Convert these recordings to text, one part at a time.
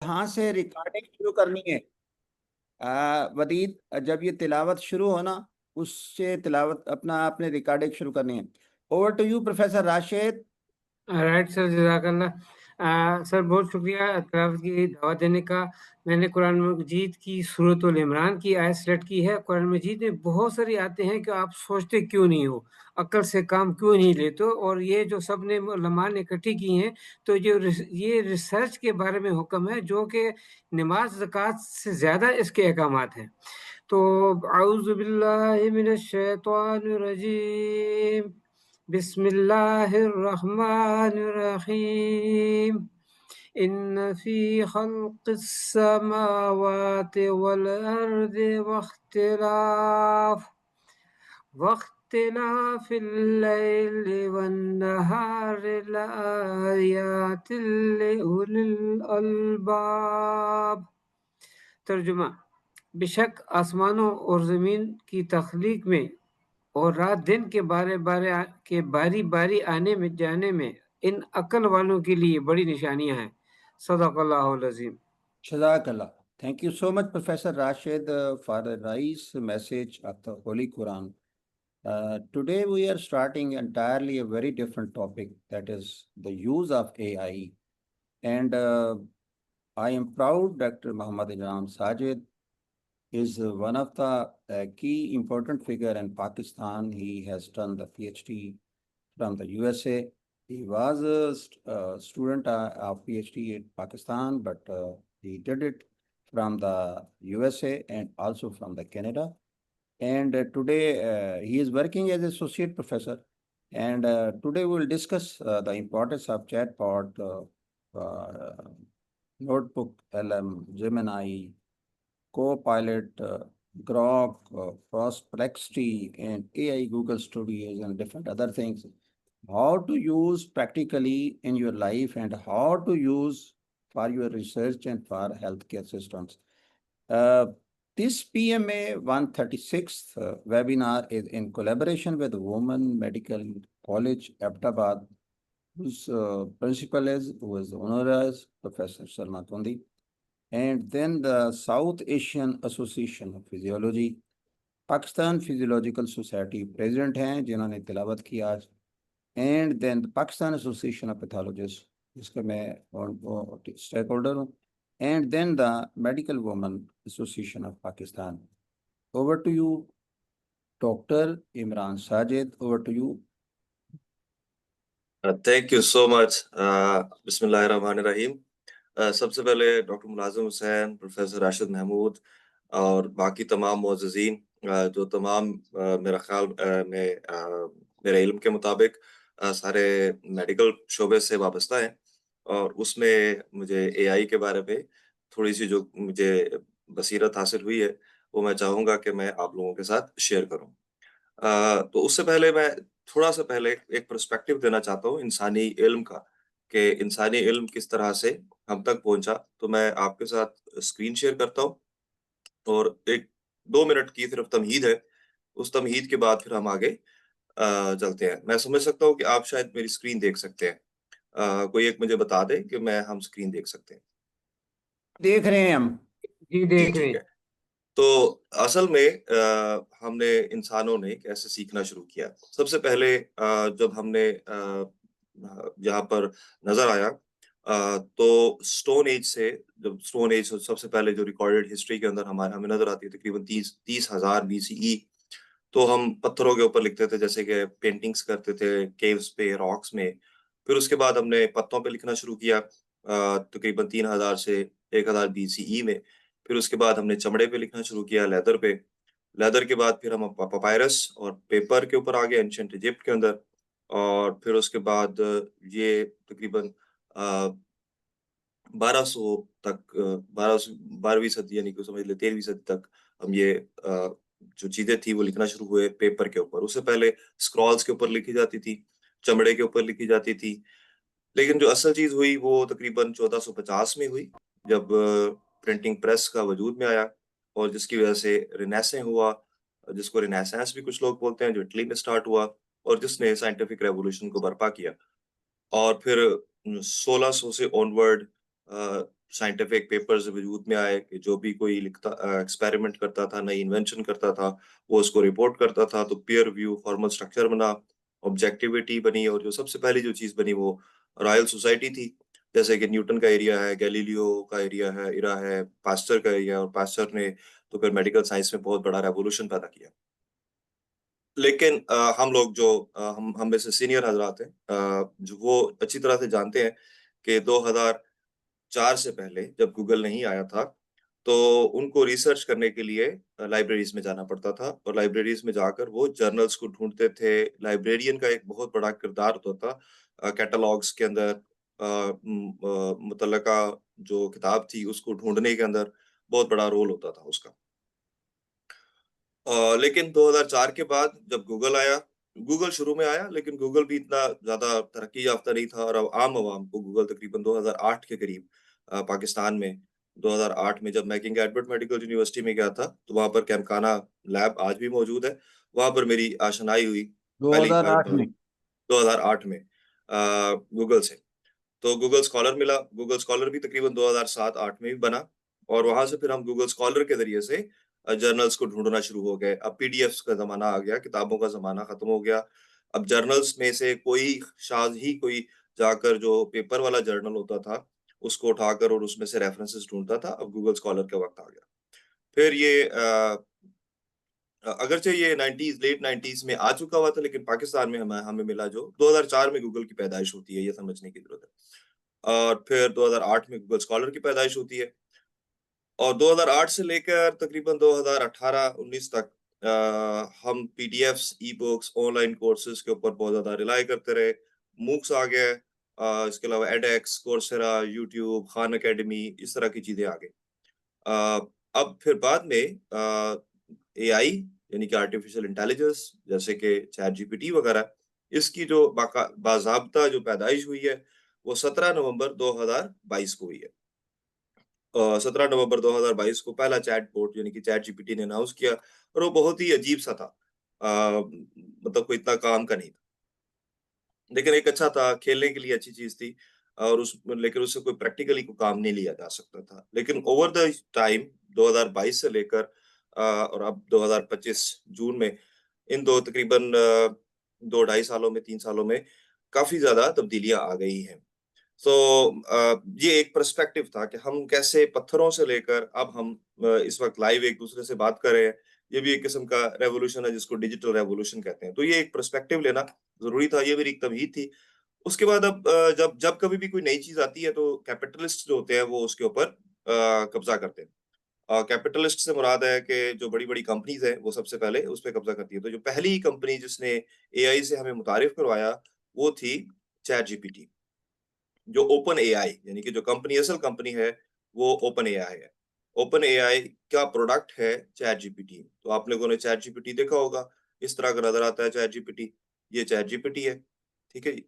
कहाँ से रिकॉर्डिंग शुरू करनी है? वदीद, जब ये तिलावत शुरू हो ना, उससे तिलावत अपना आपने रिकॉर्डिंग शुरू करनी है। Over to you professor Rashid. Right sir, जज़ाकल्लाह। सर बहुत शुक्रिया तिलावत की दावत देने का। मैंने कुरान मजीद की सूरतुल इमरान की आयत सेलेक्ट की है। कुरान मजीद में बहुत सारी आयतें हैं कि आप सोचते क्यों नहीं हो, अक्ल से काम क्यों नहीं लेते हो, और ये जो सब ने उलमा ने इकट्ठी की हैं, तो ये रिसर्च के बारे में हुक्म है, जो कि नमाज ज़कात से ज़्यादा इसके अहकामात हैं। तो औज़ु बिल्लाहि मिनश शैतानिर रजीम, बिस्मिल्लाहिर रहमानिर रहीम। इन्न फी खल्क़िस समावाति वल अर्दि वख्तिलाफिल लैलि वन नहारि लआयातिल लिउलिल अलबाब। तर्जुमा: बेशक आसमानों और ज़मीन की तख्लीक में और रात दिन के बारी बारी आने में जाने में इन अकल वालों के लिए बड़ी निशानियां हैं। सदक़ल्लाहुल अज़ीम। Jazakallah. Thank you so much, Professor Rashid, for the nice message of the Holy Quran. Today we are starting entirely a very different topic, that is the use of AI. And I am proud Dr. Muhammad Imran Sajid is one of the key important figure in Pakistan. He has done the PhD from the USA. He was a student of PhD in Pakistan, but he did it from the USA and also from the Canada. And today he is working as associate professor. And today we will discuss the importance of chatbot, notebook, LM, Gemini, Copilot, Grok, Perplexity, and AI Google Studios and different other things. How to use practically in your life and how to use for your research and for healthcare systems. Uh, this PMA 136th webinar is in collaboration with Women Medical College, Ahmedabad, whose principal is, who is the owner is Professor Salma Tundi, and then the South Asian Association of Physiology, Pakistan Physiological Society president हैं जिन्होंने तिलावत की आज, and then the Pakistan Association of Pathologists, जिसका मैं stake holder हूँ, and then the Medical Women Association of Pakistan. Over to you, Dr. Imran Sajid. Over to you. Thank you so much. बिस्मिल्लाहिर्रहमानिर्रहीम। सबसे पहले डॉक्टर मुलाजिम Hussain, professor Rashid Mahmood और बाकी तमाम मुअज़्ज़िज़ीन जो तमाम मेरा ख्याल में मेरे इल्म के मुताबिक सारे मेडिकल शोबे से वाबस्ता हैं, और उसमें मुझे एआई के बारे में थोड़ी सी जो मुझे बसीरत हासिल हुई है, वो मैं चाहूँगा कि मैं आप लोगों के साथ शेयर करूँ। तो उससे पहले मैं थोड़ा सा पहले एक पर्सपेक्टिव देना चाहता हूँ इंसानी इल्म का, कि इंसानी इल्म किस तरह से हम तक पहुंचा। तो मैं आपके साथ स्क्रीन शेयर करता हूँ, और एक 2 मिनट की सिर्फ तमहीद है। उस तमहीद के बाद फिर हम आगे चलते हैं। मैं समझ सकता हूँ कि आप शायद मेरी स्क्रीन देख सकते हैं। कोई एक मुझे बता दे कि हम स्क्रीन देख सकते हैं। देख रहे हैं हम। जी, जी देख रहे ठीक हैं। है। तो असल में हमने इंसानों ने कैसे सीखना शुरू किया। सबसे पहले जब हमने यहाँ पर नजर आया, तो स्टोन एज से, जब स्टोन एज सबसे पहले जो रिकॉर्डेड हिस्ट्री के अंदर हमें नजर आती है तकरीबन 30,000 BCE। तो हम पत्थरों के ऊपर लिखते थे, जैसे कि पेंटिंग्स करते थे केव्स पे, रॉक्स में। फिर उसके बाद हमने पत्तों पे लिखना शुरू किया तकरीबन 3,000 से 1,000 BCE में। फिर उसके बाद हमने चमड़े पे लिखना शुरू किया, लेदर पे। लेदर के बाद फिर हम पपायरस और पेपर के ऊपर आ गए एंशिएंट इजिप्ट के अंदर। और फिर उसके बाद ये तकरीबन 1200 तक, 12वीं सदी यानी कि समझ ले 13वीं सदी तक हम ये जो चीजें थी वो लिखना शुरू हुए पेपर के ऊपर। उससे पहले स्क्रॉल्स के ऊपर लिखी जाती थी, चमड़े के ऊपर लिखी जाती थी। लेकिन जो असल चीज हुई वो तकरीबन 1450 में हुई, जब प्रिंटिंग प्रेस का वजूद में आया, और जिसकी वजह से रिनेसेंस हुआ, जिसको रिनेसेंस भी कुछ लोग बोलते हैं, जो इटली में स्टार्ट हुआ और जिसने साइंटिफिक रेवोल्यूशन को बर्पा किया। और फिर 1600 से ऑनवर्ड साइंटिफिक पेपर्स वजूद में आए कि जो भी कोई लिखता एक्सपेरिमेंट करता था, नई इन्वेंशन करता था, वो उसको रिपोर्ट करता था। तो पीयर रिव्यू फॉर्मल स्ट्रक्चर बना, ऑब्जेक्टिविटी बनी, और जो सबसे पहली जो चीज बनी वो रॉयल सोसाइटी थी। जैसे कि न्यूटन का एरिया है, गैलीलियो का एरिया है, इरा है, पास्चर का एरिया, और पास्चर ने तो फिर मेडिकल साइंस में बहुत बड़ा रेवोल्यूशन पैदा किया। लेकिन हम लोग जो हम में से सीनियर हजरात हैं, जो वो अच्छी तरह से जानते हैं कि 2004 से पहले जब गूगल नहीं आया था, तो उनको रिसर्च करने के लिए लाइब्रेरीज में जाना पड़ता था, और लाइब्रेरीज में जाकर वो जर्नल्स को ढूंढते थे। लाइब्रेरियन का एक बहुत बड़ा किरदार होता था कैटलॉग्स के अंदर, मुतल्लका जो किताब थी उसको ढूंढने के अंदर बहुत बड़ा रोल होता था उसका। लेकिन 2004 के बाद जब गूगल आया, गूगल शुरू में आया, लेकिन गूगल भी इतना ज़्यादा तरक्की याफ्ता नहीं था, और अब आम आवाम को गूगल तकरीबन 2008 के करीब पाकिस्तान में 2008 में जब मैं किंग एडवर्ड मेडिकल यूनिवर्सिटी में गया था, तो वहाँ पर कैमखाना लैब आज भी मौजूद है। वहाँ पर मेरी आशनाई हुई पहली 2008 में 2008 में गूगल से। तो गूगल स्कॉलर मिला, गूगल स्कॉलर भी तकरीबन 2007-8 में भी बना, और वहां से फिर हम गूगल स्कॉलर के जरिए से जर्नल्स को ढूंढना शुरू हो गए। अब पीडीएफ्स का जमाना आ गया, किताबों का जमाना खत्म हो गया। अब जर्नल्स में से कोई शायद ही कोई जाकर जो पेपर वाला जर्नल होता था उसको उठाकर और उसमें से रेफरेंसेस ढूंढता था। अब गूगल स्कॉलर का वक्त आ गया। फिर ये अगरचे ये 90s लेट 90s में आ चुका हुआ था, लेकिन पाकिस्तान में हमें हमें मिला जो 2004 में गूगल की पैदाइश होती है, ये समझने की जरूरत है। और फिर 2008 में गूगल स्कॉलर की पैदाइश होती है, और 2008 से लेकर तकरीबन 2018-19 तक हम PDFs, e books, online courses के ऊपर बहुत ज्यादा रिलाई करते रहे। मूक्स आ गए, इसके अलावा एडेक्स, कोर्सेरा, यूट्यूब, खान एकेडमी, इस तरह की चीजें आ गई। अ, अब फिर बाद में एआई यानी कि आर्टिफिशियल इंटेलिजेंस, जैसे कि चैट जीपीटी वगैरह, इसकी जो बाकायदा जो पैदाइश हुई है वो 17 नवंबर 2022 को हुई है। 17 नवंबर 2022 को पहला चैटबॉट यानी कि चैट जीपीटी ने अनाउंस किया, और वो बहुत ही अजीब सा था। मतलब कोई इतना काम का नहीं था, लेकिन एक अच्छा था, खेलने के लिए अच्छी चीज थी, और उस लेकिन उससे कोई प्रैक्टिकली कोई काम नहीं लिया जा सकता था। लेकिन ओवर द टाइम 2022 से लेकर और अब 2025 जून में, इन दो तकरीबन 2 ढाई सालों में, 3 सालों में काफी ज्यादा तब्दीलियां आ गई हैं। सो ये एक पर्सपेक्टिव था कि हम कैसे पत्थरों से लेकर अब हम इस वक्त लाइव एक दूसरे से बात कर रहे हैं। ये भी एक किस्म का रेवोल्यूशन है जिसको डिजिटल रेवोल्यूशन कहते हैं। तो ये एक पर्सपेक्टिव लेना जरूरी था, ये मेरी एक तमहीद थी। उसके बाद अब जब जब कभी भी कोई नई चीज आती है तो कैपिटलिस्ट जो होते हैं वो उसके ऊपर कब्जा करते हैं। कैपिटलिस्ट से मुराद है कि जो बड़ी बड़ी कंपनीज हैं वो सबसे पहले उस पर कब्जा करती है। तो जो पहली कंपनी जिसने एआई से हमें मुतारिफ करवाया वो थी चैट जीपीटी। जो ओपन एआई यानी कि जो कंपनी, असल कंपनी है वो ओपन एआई है। ओपन एआई का प्रोडक्ट है चैट जीपीटी। तो आप लोगों ने चैट जीपीटी देखा होगा, इस तरह का नजर आता है चैट जीपीटी। ये चैट जीपीटी है, ठीक है जी।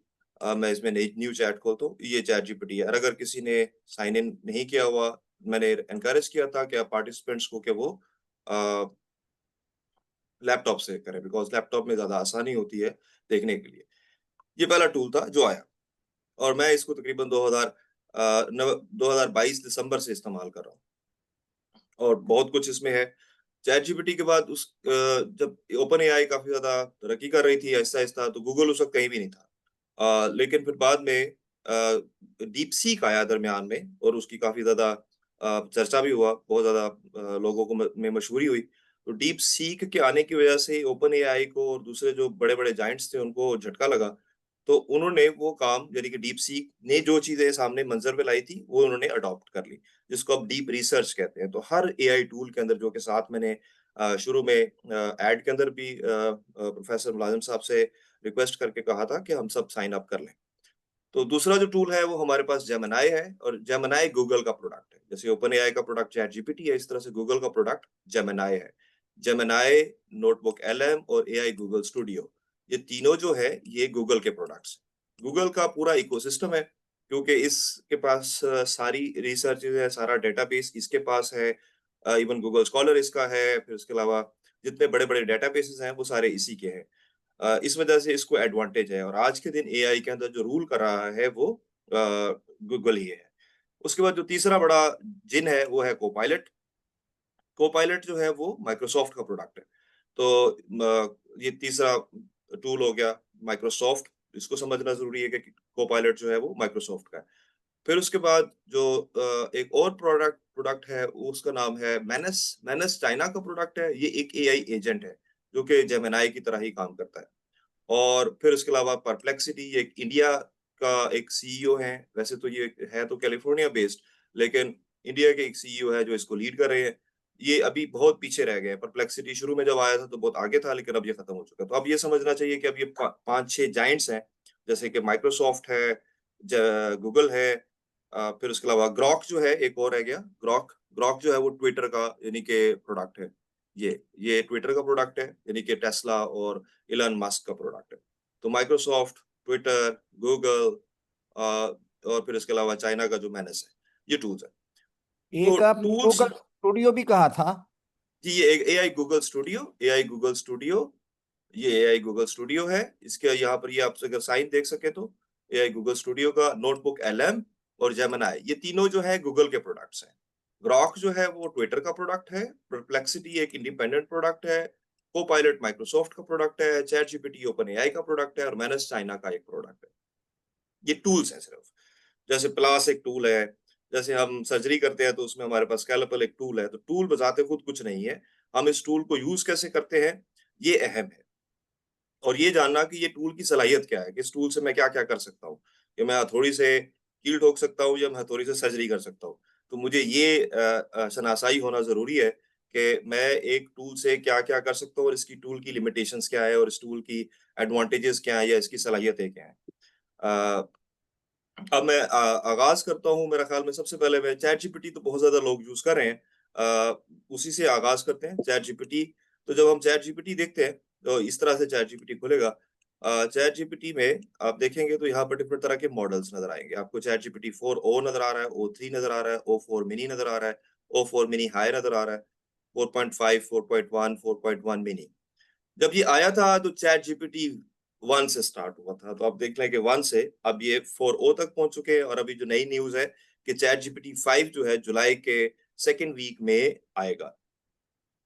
मैं इसमें नई न्यू चैट खोलता हूँ, ये चैट जीपीटी है। और अगर किसी ने साइन इन नहीं किया हुआ, मैंने एनकरेज किया था कि आप पार्टिसिपेंट्स को कि वो लैपटॉप से करें, बिकॉज लैपटॉप में ज्यादा आसानी होती है देखने के लिए। ये पहला टूल था जो आया, और मैं इसको तकरीबन 2022 दिसंबर से इस्तेमाल कर रहा हूँ, और बहुत कुछ इसमें है। चैट जीपीटी के बाद जब ओपन एआई काफी ज्यादा तरक्की कर रही थी आहिस्ता आहिस्ता, तो गूगल उस वक्त कहीं भी नहीं था। लेकिन फिर बाद में डीप सीक आया दरमियान में, और उसकी काफी ज्यादा चर्चा भी हुआ, बहुत ज्यादा लोगों को में मशहूरी हुई। तो डीप सीक के आने की वजह से ओपन एआई को और दूसरे जो बड़े बड़े जाइंट्स थे उनको झटका लगा। तो उन्होंने वो काम यानी कि डीप सीक ने जो चीजें सामने मंजर पे लाई थी वो उन्होंने अडॉप्ट कर ली, जिसको अब डीप रिसर्च कहते हैं। तो हर एआई टूल के अंदर, जो के साथ मैंने शुरू में एड के अंदर भी प्रोफेसर मुलाजिम साहब से रिक्वेस्ट करके कहा था कि हम सब साइन अप कर लें। तो दूसरा जो टूल है वो हमारे पास जेमिनाई है, और जेमिनाई गूगल का प्रोडक्ट है। जैसे ओपन एआई का प्रोडक्ट चैट जीपीटी है, इस तरह से गूगल का प्रोडक्ट जेमिनाई है। जेमिनाई, नोटबुक एलएम और एआई गूगल स्टूडियो, ये तीनों जो है ये गूगल के प्रोडक्ट्स। गूगल का पूरा इकोसिस्टम है, क्योंकि इसके पास सारी रिसर्च है, सारा डेटाबेस इसके पास है। इवन गूगल स्कॉलर इसका है, फिर इसके अलावा जितने बड़े बड़े डेटाबेसेस हैं वो सारे इसी के हैं। इस वजह से इसको एडवांटेज है, और आज के दिन एआई के अंदर जो रूल कर रहा है वो गूगल ही है। उसके बाद जो तीसरा बड़ा जिन है वो है कोपायलट। कोपायलट जो है वो माइक्रोसॉफ्ट का प्रोडक्ट है। तो ये तीसरा टूल हो गया माइक्रोसॉफ्ट, इसको समझना ज़रूरी है कि कोपायलट जो है वो माइक्रोसॉफ्ट का है। फिर उसके बाद जो एक और प्रोडक्ट है उसका नाम है मैनस। मैनस चाइना का प्रोडक्ट है, ये एक एआई एजेंट है जो कि जेमिनी की तरह ही काम करता है। और फिर उसके अलावा परप्लेक्सिटी, ये एक इंडिया का एक सीईओ है, वैसे तो ये है तो कैलिफोर्निया बेस्ड, लेकिन इंडिया के एक सीईओ है जो इसको लीड कर रहे हैं। ये अभी बहुत पीछे रह गए हैं। परप्लेक्सिटी शुरू में जब आया था तो बहुत आगे था, लेकिन अब ये खत्म हो चुका है। तो अब ये समझना चाहिए कि अब ये 5-6 जायंट्स हैं, जैसे कि माइक्रोसॉफ्ट है, गूगल है, फिर उसके अलावा ग्रॉक जो है, एक और रह गया ग्रॉक। ग्रॉक जो है वो ट्विटर का यानी कि प्रोडक्ट है। ये ट्विटर का प्रोडक्ट है, यानी कि टेस्ला और इलन मस्क का प्रोडक्ट है। तो माइक्रोसॉफ्ट, ट्विटर, गूगल और फिर इसके अलावा चाइना का जो मैनेस है, ये टूल्स है। तो एक आपने टूल्स, गूगल स्टूडियो भी कहा था। जी ये एक AI Google studio, AI Google studio, ये एआई गूगल स्टूडियो है। इसके यहाँ पर ये आप अगर साइन देख सके तो एआई गूगल स्टूडियो का नोटबुक एलएम और जेमिनी, ये तीनों जो है गूगल के प्रोडक्ट्स हैं। ग्रॉक जो है वो ट्विटर का प्रोडक्ट है, परप्लेक्सिटी एक इंडिपेंडेंट प्रोडक्ट है, कोपायलट माइक्रोसॉफ्ट का प्रोडक्ट है, चैट जीपीटी ओपन एआई का प्रोडक्ट है और मैनेस चाइना का एक प्रोडक्ट है। ये टूल्स हैं सिर्फ। जैसे प्लास एक टूल है, जैसे हम सर्जरी करते हैं तो उसमें हमारे पास स्कैलपेल एक टूल है, तो टूल बजाते खुद कुछ नहीं है, हम इस टूल को यूज कैसे करते हैं ये अहम है। और ये जानना कि ये टूल की सलाहियत क्या है, कि इस टूल से मैं क्या-क्या कर सकता हूँ, कि मैं हथौड़ी से कील ठोक सकता हूँ या मैं हथौड़ी से सर्जरी कर सकता हूँ। तो मुझे ये शनासाई होना ज़रूरी है कि मैं एक टूल से क्या-क्या कर सकता हूँ और इसकी टूल की लिमिटेशंस क्या है और इस टूल की एडवांटेजेस क्या है या इसकी सलाहियतें क्या हैं। अ, अब मैं आगाज़ करता हूँ, मेरा ख़्याल में सबसे पहले मैं चैट जीपीटी तो बहुत ज़्यादा लोग यूज़ कर रहे हैं। उसी से आगाज़ करते हैं, चैट जीपीटी। तो जब हम चैट जीपीटी देखते हैं, तो इस तरह से चैट जीपीटी खुलेगा। चैट जीपीटी में आप देखेंगे तो यहाँ पर डिफरेंट तरह के मॉडल्स नज़र आएँगे। आपको चैट जीपीटी 4 ओ नज़र आ रहा है, ओ 3 नज़र आ रहा है, ओ 4 मिनी नज़र आ रहा है, ओ 4 मिनी हाई नज़र आ रहा है, 4.5, 4.1, 4.1 मिनी। जब ये आया था तो चैट जीपीटी 1 से स्टार्ट हुआ था, तो आप देख लें कि 1 से अब ये 4o तक पहुंच चुके हैं और अभी जो नई न्यूज़ है कि चैट जीपीटी 5 जो है जुलाई के सेकंड वीक में आएगा,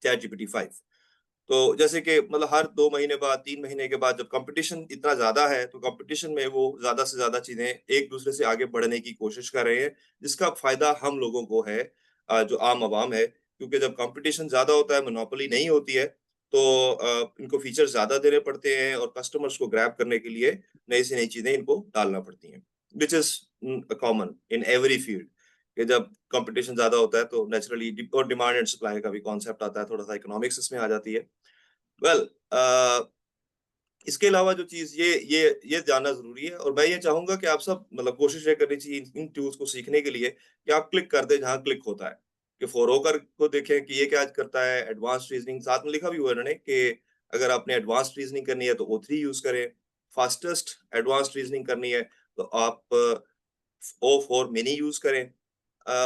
चैट जीपीटी 5। तो जैसे कि मतलब हर 2 महीने बाद, 3 महीने के बाद जब कॉम्पिटिशन इतना ज़्यादा है, तो कॉम्पिटिशन में वो ज़्यादा से ज़्यादा चीज़ें एक-दूसरे से आगे बढ़ने की कोशिश कर रहे हैं, जिसका फ़ायदा हम लोगों को है, जो आम आवाम है। क्योंकि जब कॉम्पिटिशन ज़्यादा होता है, मोनोपोली नहीं होती है, तो इनको फीचर्स ज़्यादा देने पड़ते हैं और कस्टमर्स को ग्रैब करने के लिए नई से नई चीज़ें इनको डालना पड़ती हैं, which is common in every field, कि जब कॉम्पिटिशन ज़्यादा होता है तो नेचुरली और डिमांड एंड सप्लाई का भी कॉन्सेप्ट आता है, थोड़ा-सा इकोनॉमिक्स इसमें आ जाती है। वेल इसके अलावा जो चीज़ ये जानना ज़रूरी है और मैं ये चाहूँगा कि आप सब मतलब कोशिश ये करनी चाहिए इन टूल्स को सीखने के लिए कि आप क्लिक कर दें जहाँ क्लिक होता है। कि फ़ोरो कर को देखें कि ये क्या करता है, एडवांस्ड रीज़निंग साथ में लिखा भी हुआ है इन्होंने कि अगर आपने एडवांस्ड रीज़निंग करनी है तो ओ3 यूज़ करें, फास्टेस्ट एडवांस्ड रीज़निंग करनी है तो आप ओ4 मिनी यूज़ करें।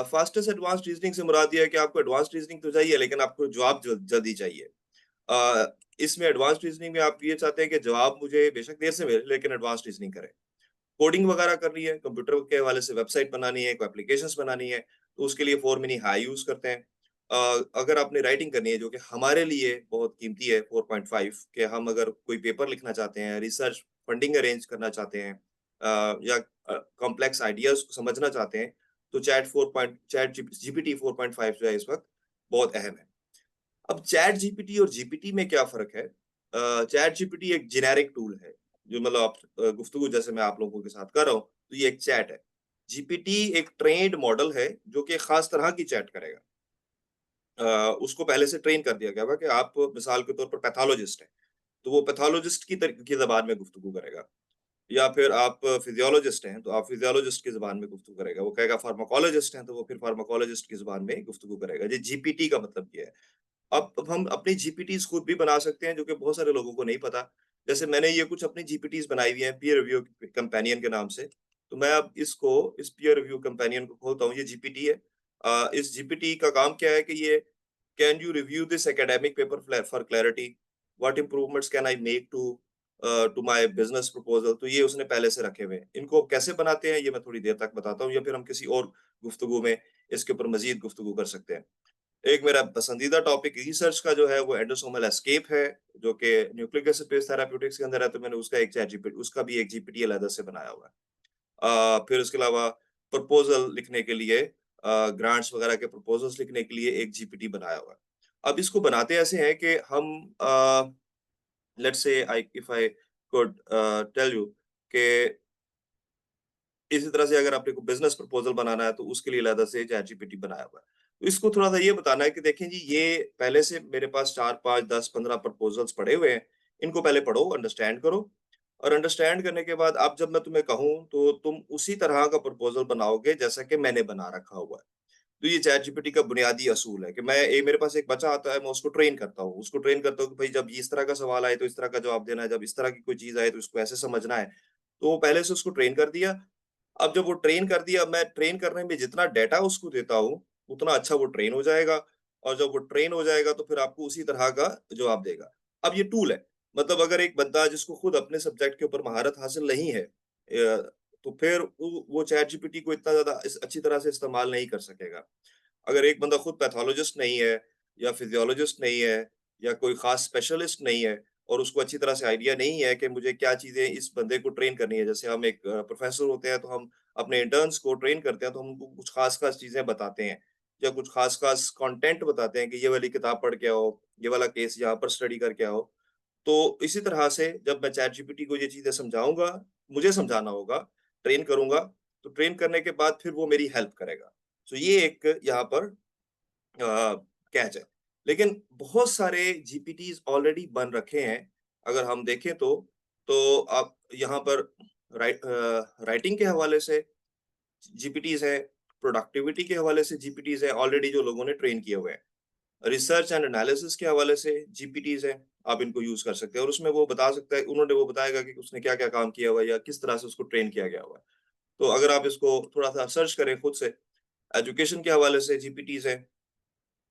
फास्टेस्ट एडवांस्ड रीज़निंग से मुराद ये है कि आपको एडवांस्ड रीज़निंग तो चाहिए लेकिन आपको जवाब जल्दी चाहिए। इसमें एडवांस्ड रीजनिंग में आप ये चाहते हैं कि जवाब मुझे बेशक देर से मिले लेकिन एडवांस्ड रीजनिंग करें। कोडिंग वगैरह करनी है, कंप्यूटर के हवाले से वेबसाइट बनानी है, कोई एप्लीकेशंस बनानी है, तो उसके लिए 4 मिनी हाई यूज़ करते हैं। अगर आपने राइटिंग करनी है जो कि हमारे लिए बहुत कीमती है 4.5, कि हम अगर कोई पेपर लिखना चाहते हैं, रिसर्च फंडिंग अरेंज करना चाहते हैं या कॉम्प्लेक्स आइडियाज़ को समझना चाहते हैं, तो चैट जीपीटी 4.5 जो है इस वक़्त बहुत अहम है। अब चैट जीपीटी और जीपीटी में क्या फ़र्क है? चैट जीपीटी एक जेनेरिक टूल है, जो मतलब आप गुफ्तगू जैसे मैं आप लोगों के साथ कर रहा हूँ, तो ये एक चैट है। जीपीटी एक ट्रेन्ड मॉडल है, जो कि ख़ास तरह की चैट करेगा। उसको पहले से ट्रेन कर दिया गया हुआ है कि आप मिसाल के तौर पर पैथोलॉजिस्ट हैं, तो वो पैथोलॉजिस्ट की ज़बान में गुफ्तगू करेगा। या फिर आप फिजियोलॉजिस्ट हैं, तो आप फिजियोलॉजिस्ट की ज़बान में गुफ्तगू करेगा। वो कहेगा फार्माकोलॉजिस्ट हैं, तो वो फिर फार्माकोलॉजिस्ट की ज़बान में गुफ्तगू करेगा। ये जीपीटी का मतलब ये है। अब हम अपनी जीपीटीज़ खुद भी बना सकते हैं, जो कि बहुत सारे लोगों को नहीं पता। जैसे मैंने ये कुछ अपनी जीपीटीज़ बनाई हुई हैं, पीयर रिव्यू कंपेनियन के नाम से। तो मैं अब इस पीयर रिव्यू कंपेनियन को खोलता हूँ, ये जीपीटी है। इस जीपीटी का काम क्या है कि ये can you review this academic paper for clarity? What improvements can I make to to my business proposal, तो ये उसने पहले से रखे हुए हैं। इनको कैसे बनाते हैं ये मैं थोड़ी देर तक बताता हूँ, या फिर हम किसी और गुफ्तगू में इसके ऊपर मजीद गुफ्तगू कर सकते हैं। एक मेरा पसंदीदा टॉपिक रिसर्च का जो है वो एंडोसोमल एस्केप है, जो कि न्यूक्लिक एसिड बेस्ड थेराप्यूटिक्स के अंदर है, तो मैंने उसका एक चैट जीपीटी, उसका भी एक जीपीटी अलग से बनाया हुआ है। फिर उसके अलावा प्रपोजल लिखने के लिए, ग्रांट्स वगैरह के प्रपोजल्स लिखने के लिए एक जीपीटी बनाया हुआ है। अब इसको बनाते ऐसे हैं कि हम let's see I if I could tell you कि इसी तरह से अगर आपने को बिजनेस प्रपोजल बनाना है तो उसके लिए अलग से चैट जीपीटी बनाया हुआ है। तो इसको थोड़ा-सा ये बताना है कि देखें जी, ये पहले से मेरे पास 4, 5, 10, 15 प्रपोजल्स पड़े हुए हैं। इनको पहले पढ़ो, अंडरस्टैंड करो, और अंडरस्टैंड करने के बाद अब जब मैं तुम्हें कहूँ तो तुम उसी तरह का प्रपोजल बनाओगे जैसा कि मैंने बना रखा हुआ है। तो ये चैट जीपीटी का बुनियादी असूल है कि मेरे पास एक बच्चा आता है, मैं उसको ट्रेन करता हूँ। उसको ट्रेन करता हूँ कि भाई जब इस तरह का सवाल आए तो इस तरह का जवाब देना है, जब इस तरह की कोई चीज़ आए तो इसको ऐसे समझना है। तो पहले से उसको ट्रेन कर दिया। अब जब वो ट्रेन कर दिया, मैं ट्रेन करने में जितना डेटा उसको देता हूँ, उतना अच्छा वो ट्रेन हो जाएगा, और जब वो ट्रेन हो जाएगा तो फिर आपको उसी तरह का जवाब देगा। अब ये टूल है, मतलब अगर एक बंदा जिसको खुद अपने सब्जेक्ट के ऊपर महारत हासिल नहीं है, तो फिर वो चैट जीपीटी को इतना ज़्यादा अच्छी तरह से इस्तेमाल नहीं कर सकेगा। अगर एक बंदा खुद पैथोलॉजिस्ट नहीं है, या फिजियोलॉजिस्ट नहीं है, या कोई खास स्पेशलिस्ट नहीं है, और उसको अच्छी तरह से आइडिया नहीं है कि मुझे क्या चीजें इस बंदे को ट्रेन करनी है। जैसे हम एक प्रोफेसर होते हैं तो हम अपने इंटर्न्स को ट्रेन करते हैं, तो हम उनको कुछ खास खास चीजें बताते हैं, या कुछ खास खास कंटेंट बताते हैं कि ये वाली किताब पढ़ के आओ, ये वाला केस यहाँ पर स्टडी करके आओ। तो इसी तरह से जब मैं चैट जीपीटी को ये चीजें समझाऊंगा, मुझे समझाना होगा, ट्रेन करूंगा, तो ट्रेन करने के बाद फिर वो मेरी हेल्प करेगा। तो ये एक यहाँ पर कैच है। लेकिन बहुत सारे जीपीटीज़ ऑलरेडी बन रखे हैं। अगर हम देखें तो आप यहाँ पर राइटिंग के हवाले से जीपीटीज़ हैं, प्रोडक्टिविटी के हवाले से जीपीटीज़ हैं ऑलरेडी जो लोगों ने ट्रेन किए हुए हैं। रिसर्च एंड एनालिसिस के हवाले से जीपीटीज़ हैं, आप इनको यूज़ कर सकते हैं, और उसमें वो बता सकता है, वो बताएगा कि उसने क्या-क्या काम किया हुआ है या किस तरह से उसको ट्रेन किया गया हुआ है। तो अगर आप इसको थोड़ा-सा सर्च करें खुद से, एजुकेशन के हवाले से जीपीटीज़ हैं,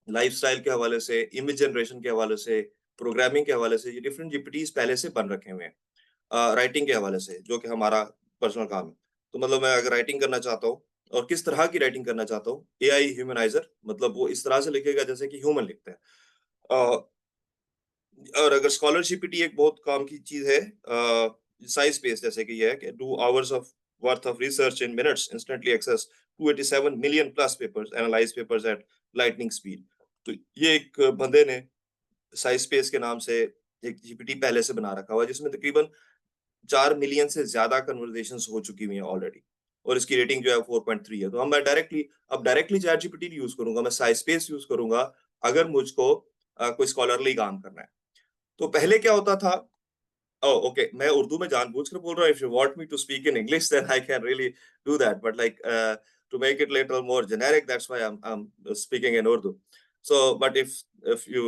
लाइफ़स्टाइल के हवाले से, इमेज जनरेशन के हवाले से, प्रोग्रामिंग के हवाले से, ये डिफरेंट जीपीटीज़ पहले से बन रखे हुए हैं। राइटिंग के हवाले से, जो कि हमारा पर्सनल काम है। तो मतलब मैं अगर राइटिंग करना चाहता हूँ, और किस तरह की राइटिंग करना चाहता हूँ, एआई ह्यूमनाइज़र, मतलब वो इस तरह से लिखेगा जैसे कि ह्यूमन लिखते हैं। अ, और अगर स्कॉलर जीपीटी एक बहुत काम की चीज़ है, साइज़ स्पेस जैसे कि ये है कि do hours of worth of research in minutes, instantly access 287 million plus papers, analyse papers at lightning speed. तो ये एक बंदे ने साइज स्पेस के नाम से एक जीपीटी पहले से बना रखा हुआ है, जिसमें तकरीबन 4 मिलियन से ज़्यादा कन्वर्सेशंस हो चुकी हुई हैं ऑलरेडी, और इसकी रेटिंग जो है 4.3 है। तो हम मैं डायरेक्टली चैट जीपीटी नहीं यूज़ करूँगा, मैं साइज स्पेस यूज़ करूँगा अगर मुझको कोई स्कॉलरली काम करना है। तो पहले क्या होता था, ओह ओके, मैं उर्दू में जानबूझकर बोल रहा हूँ। If you want me to speak in English then I can really do that, but like to make it little more generic, that's why I'm speaking in Urdu. So but if you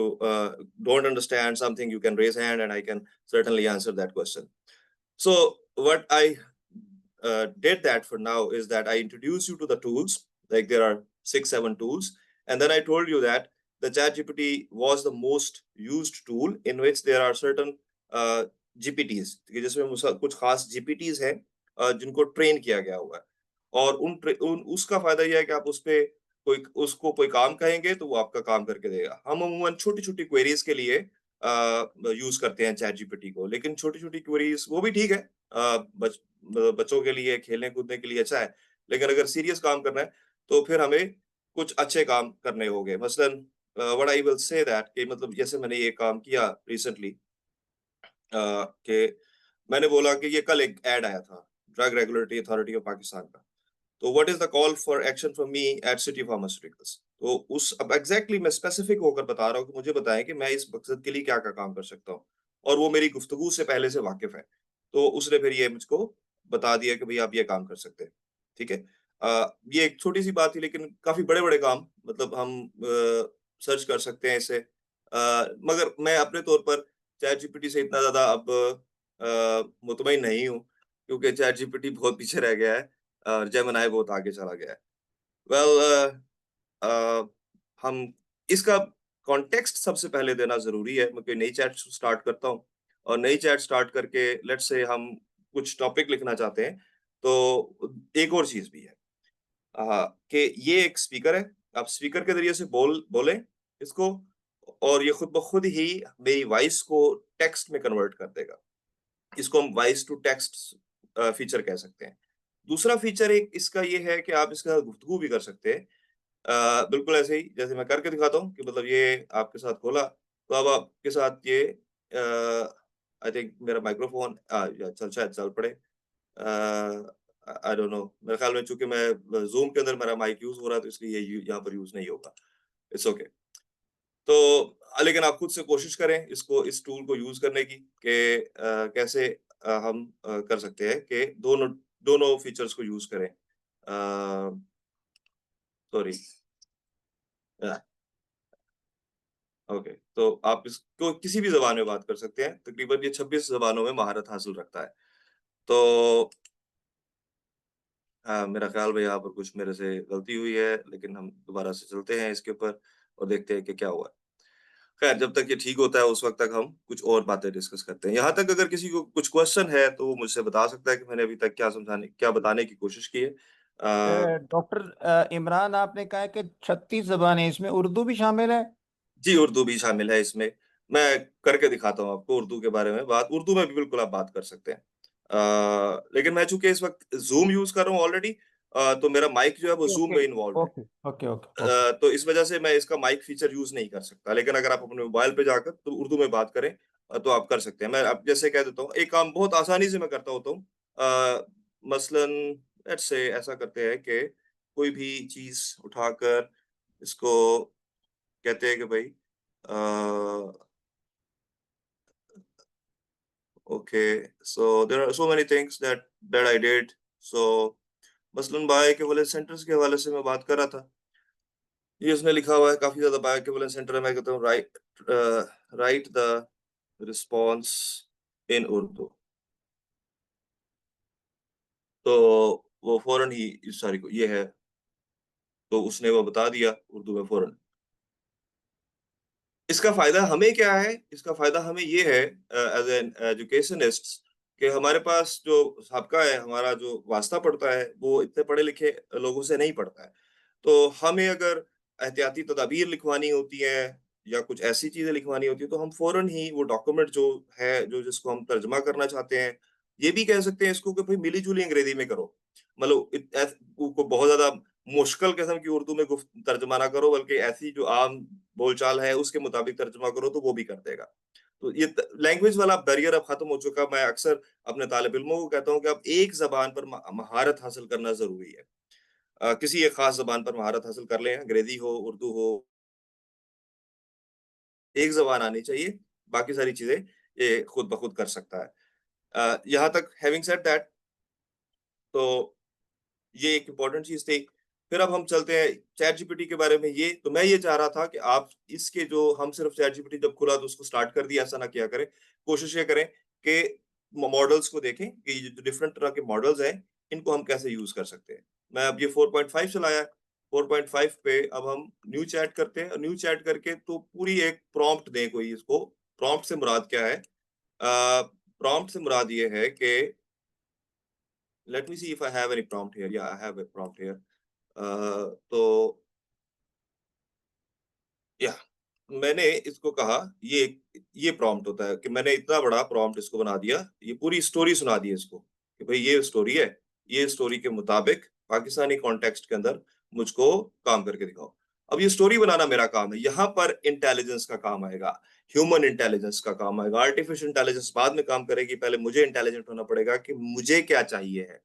don't understand something, you can raise hand and I can certainly answer that question. So what I did that for now is that I introduce you to the tools. Like there are 6-7 tools, and then I told you that the ChatGPT was the most used tool in which there are certain GPTs, जिसमें कुछ खास GPTs हैं जिनको train किया गया हुआ है, और उसका फायदा यह है कि आप उसको कोई काम कहेंगे तो वो आपका काम करके देगा। हम अमूमन छोटी-छोटी क्वेरीज के लिए यूज करते हैं चैट जीपीटी को, लेकिन छोटी-छोटी क्वेरीज वो भी ठीक है, बच्चों के लिए खेलने कूदने के लिए अच्छा है, लेकिन अगर सीरियस काम करना है तो फिर हमें कुछ अच्छे काम करने होंगे। मसलन what I will say that कि मतलब जैसे मैंने ये काम किया रिसेंटली, कि मैंने बोला कि ये कल एक ऐड आया था drug regulatory authority of Pakistan का। तो what is the call for action from me at city pharmaceuticals. तो उस अब एग्जैक्टली मैं स्पेसिफिक होकर बता रहा हूँ कि मुझे बताएं कि मैं इस मकसद के लिए क्या क्या काम कर सकता हूँ, और वो मेरी गुफ्तगू से पहले से वाकिफ है। तो उसने फिर ये मुझको बता दिया कि भाई आप ये काम कर सकते हैं। ठीक है, ये एक छोटी सी बात थी, लेकिन काफी बड़े बड़े काम मतलब हम सर्च कर सकते हैं इसे। मगर मैं अपने तौर पर चैट जीपीटी से इतना ज्यादा अब मुतमईन नहीं हूँ, क्योंकि चैट जीपीटी बहुत पीछे रह गया है और जेमिनी बहुत आगे चला गया है। वेल हम इसका कॉन्टेक्स्ट सबसे पहले देना ज़रूरी है। मैं कोई नई चैट स्टार्ट करता हूँ, और नई चैट स्टार्ट करके लेट्स से हम कुछ टॉपिक लिखना चाहते हैं, तो एक और चीज़ भी है कि ये एक स्पीकर है, आप स्पीकर के ज़रिए से बोलें इसको और ये खुद ब खुद ही मेरी वॉइस को टेक्स्ट में कन्वर्ट कर देगा। इसको हम वॉइस टू टेक्स्ट फीचर कह सकते हैं। दूसरा फीचर एक इसका ये है कि आप इसके साथ गुफ्तगू भी कर सकते हैं। बिल्कुल ऐसे ही जैसे मैं करके दिखाता हूँ कि मतलब ये आपके साथ खोला, तो अब आपके साथ ये आई थिंक मेरा माइक्रोफ़ोन या शायद चल पड़े। आई डोंट नो, मेरे ख्याल में चूँकि मैं ज़ूम के अंदर मेरा माइक यूज़ हो रहा है, तो इसलिए ये यहाँ पर यूज़ नहीं होगा। It's okay. तो लेकिन आप खुद से कोशिश करें इसको इस टूल को यूज़ करने की कि कैसे हम कर सकते हैं कि दोनों दोनों फीचर्स को यूज़ करें। सॉरी ओके, तो आप इसको किसी भी ज़बान में बात कर सकते हैं। तकरीबन ये 26 ज़बानों में महारत हासिल रखता है। तो हाँ, मेरा ख़्याल में यहाँ पर कुछ मेरे से गलती हुई है, लेकिन हम दोबारा से चलते हैं इसके ऊपर और देखते हैं कि क्या हुआ है। खैर, जब तक ये ठीक होता है उस वक़्त तक हम कुछ और बातें डिस्कस करते हैं। यहाँ तक अगर किसी को कुछ क्वेश्चन है तो वो मुझसे बता सकता है कि मैंने अभी तक क्या बताने की कोशिश की है। डॉक्टर इमरान, आपने कहा है कि 36 ज़बानें, इसमें उर्दू भी शामिल है? जी, उर्दू भी शामिल है इसमें। मैं करके दिखाता हूँ आपको उर्दू के बारे में बात। उर्दू में भी बिल्कुल आप बात कर सकते हैं। लेकिन मैं चूँकि इस वक़्त ज़ूम यूज़ कर रहा हूँ ऑलरेडी, तो मेरा माइक जो है वो ज़ूम ओके में इन्वॉल्व्ड है। Okay okay okay okay. तो इस वजह से मैं इसका माइक फीचर यूज़ नहीं कर सकता। लेकिन अगर आप अपने मोबाइल पे जाकर तो उर्दू में बात करें तो आप कर सकते हैं। मैं अब जैसे कह देता हूँ, एक काम बहुत आसानी से मैं करता होता हूँ। मसलन लेट्स से ऐसा करते हैं कि कोई भी चीज़ उठाकर इसको कहते हैं कि भई okay, so there are so many things that I did. So मसलन बायो इक्विवेलेंस सेंटर्स के हवाले से मैं बात कर रहा था। ये उसमें लिखा हुआ है काफ़ी ज़्यादा बायो इक्विवेलेंस सेंटर है। मैं कहता हूँ right the response in Urdu. तो वो फ़ौरन ही इस सारी को ये है, तो उसने वो बता दिया उर्दू में फ़ौरन। इसका फ़ायदा हमें क्या है? इसका फ़ायदा हमें ये है एज़ एन एजुकेशनिस्ट्स कि हमारे पास जो साबका है, हमारा जो वास्ता पड़ता है, वो इतने पढ़े-लिखे लोगों से नहीं पड़ता है। तो हमें अगर एहतियाती तदाबीर लिखवानी होती है या कुछ ऐसी चीज़ें लिखवानी होती है, तो हम फ़ौरन ही वो डॉक्यूमेंट जो है, जो जिसको हम तर्जुमा करना चाहते हैं, ये भी कह सकते हैं इसको कि भई मिली-जुली अंग्रेज़ी में करो। मतलब को बहुत ज़्यादा मुश्किल किस्म की उर्दू में तर्जुमा ना करो, बल्कि ऐसी जो आम बोलचाल है, उसके मुताबिक तर्जुमा करो, तो वो भी कर देगा। तो ये लैंग्वेज वाला बैरियर अब खत्म हो चुका। मैं अक्सर अपने तालिब-इल्मों को कहता हूँ कि अब एक ज़बान पर महारत हासिल करना ज़रूरी है। किसी एक ख़ास ज़बान पर महारत हासिल कर लें, अंग्रेज़ी हो, उर्दू हो, एक ज़बान आनी चाहिए, बाकी सारी चीज़ें ये खुद ब खुद कर सकता है। यहाँ तक हैविंग सेड दैट, तो ये एक इम्पोर्टेंट चीज़ थी। फिर अब हम चलते हैं चैट जीपीटी के बारे में। ये तो मैं ये चाह रहा था कि आप इसके जो हम सिर्फ़ चैट जीपीटी जब खुला तो उसको स्टार्ट कर दिया, ऐसा ना किया करें। कोशिश ये करें कि मॉडल्स को देखें कि ये जो डिफरेंट तरह के मॉडल्स हैं, इनको हम कैसे यूज़ कर सकते हैं। मैं अब ये 4.5 चलाया है। 4.5 पे अब हम न्यू चैट करते हैं और न्यू चैट करके तो पूरी एक प्रॉम्प्ट दें कोई इसको। प्रॉम्प्ट से मुराद क्या है? प्रॉम्प्ट से मुराद ये है कि let me see if I have any prompt here. या I have a prompt here. तो या मैंने इसको कहा, ये प्रॉम्प्ट होता है कि मैंने इतना बड़ा प्रॉम्प्ट इसको बना दिया, ये पूरी स्टोरी सुना दी इसको कि भाई ये स्टोरी है, ये स्टोरी के मुताबिक पाकिस्तानी कॉन्टेक्स्ट के अंदर मुझको काम करके दिखाओ। अब ये स्टोरी बनाना मेरा काम है, यहाँ पर इंटेलिजेंस का काम आएगा, ह्यूमन इंटेलिजेंस का काम आएगा। आर्टिफिशियल इंटेलिजेंस बाद में काम करेगी, पहले मुझे इंटेलिजेंट होना पड़ेगा कि मुझे क्या चाहिए है।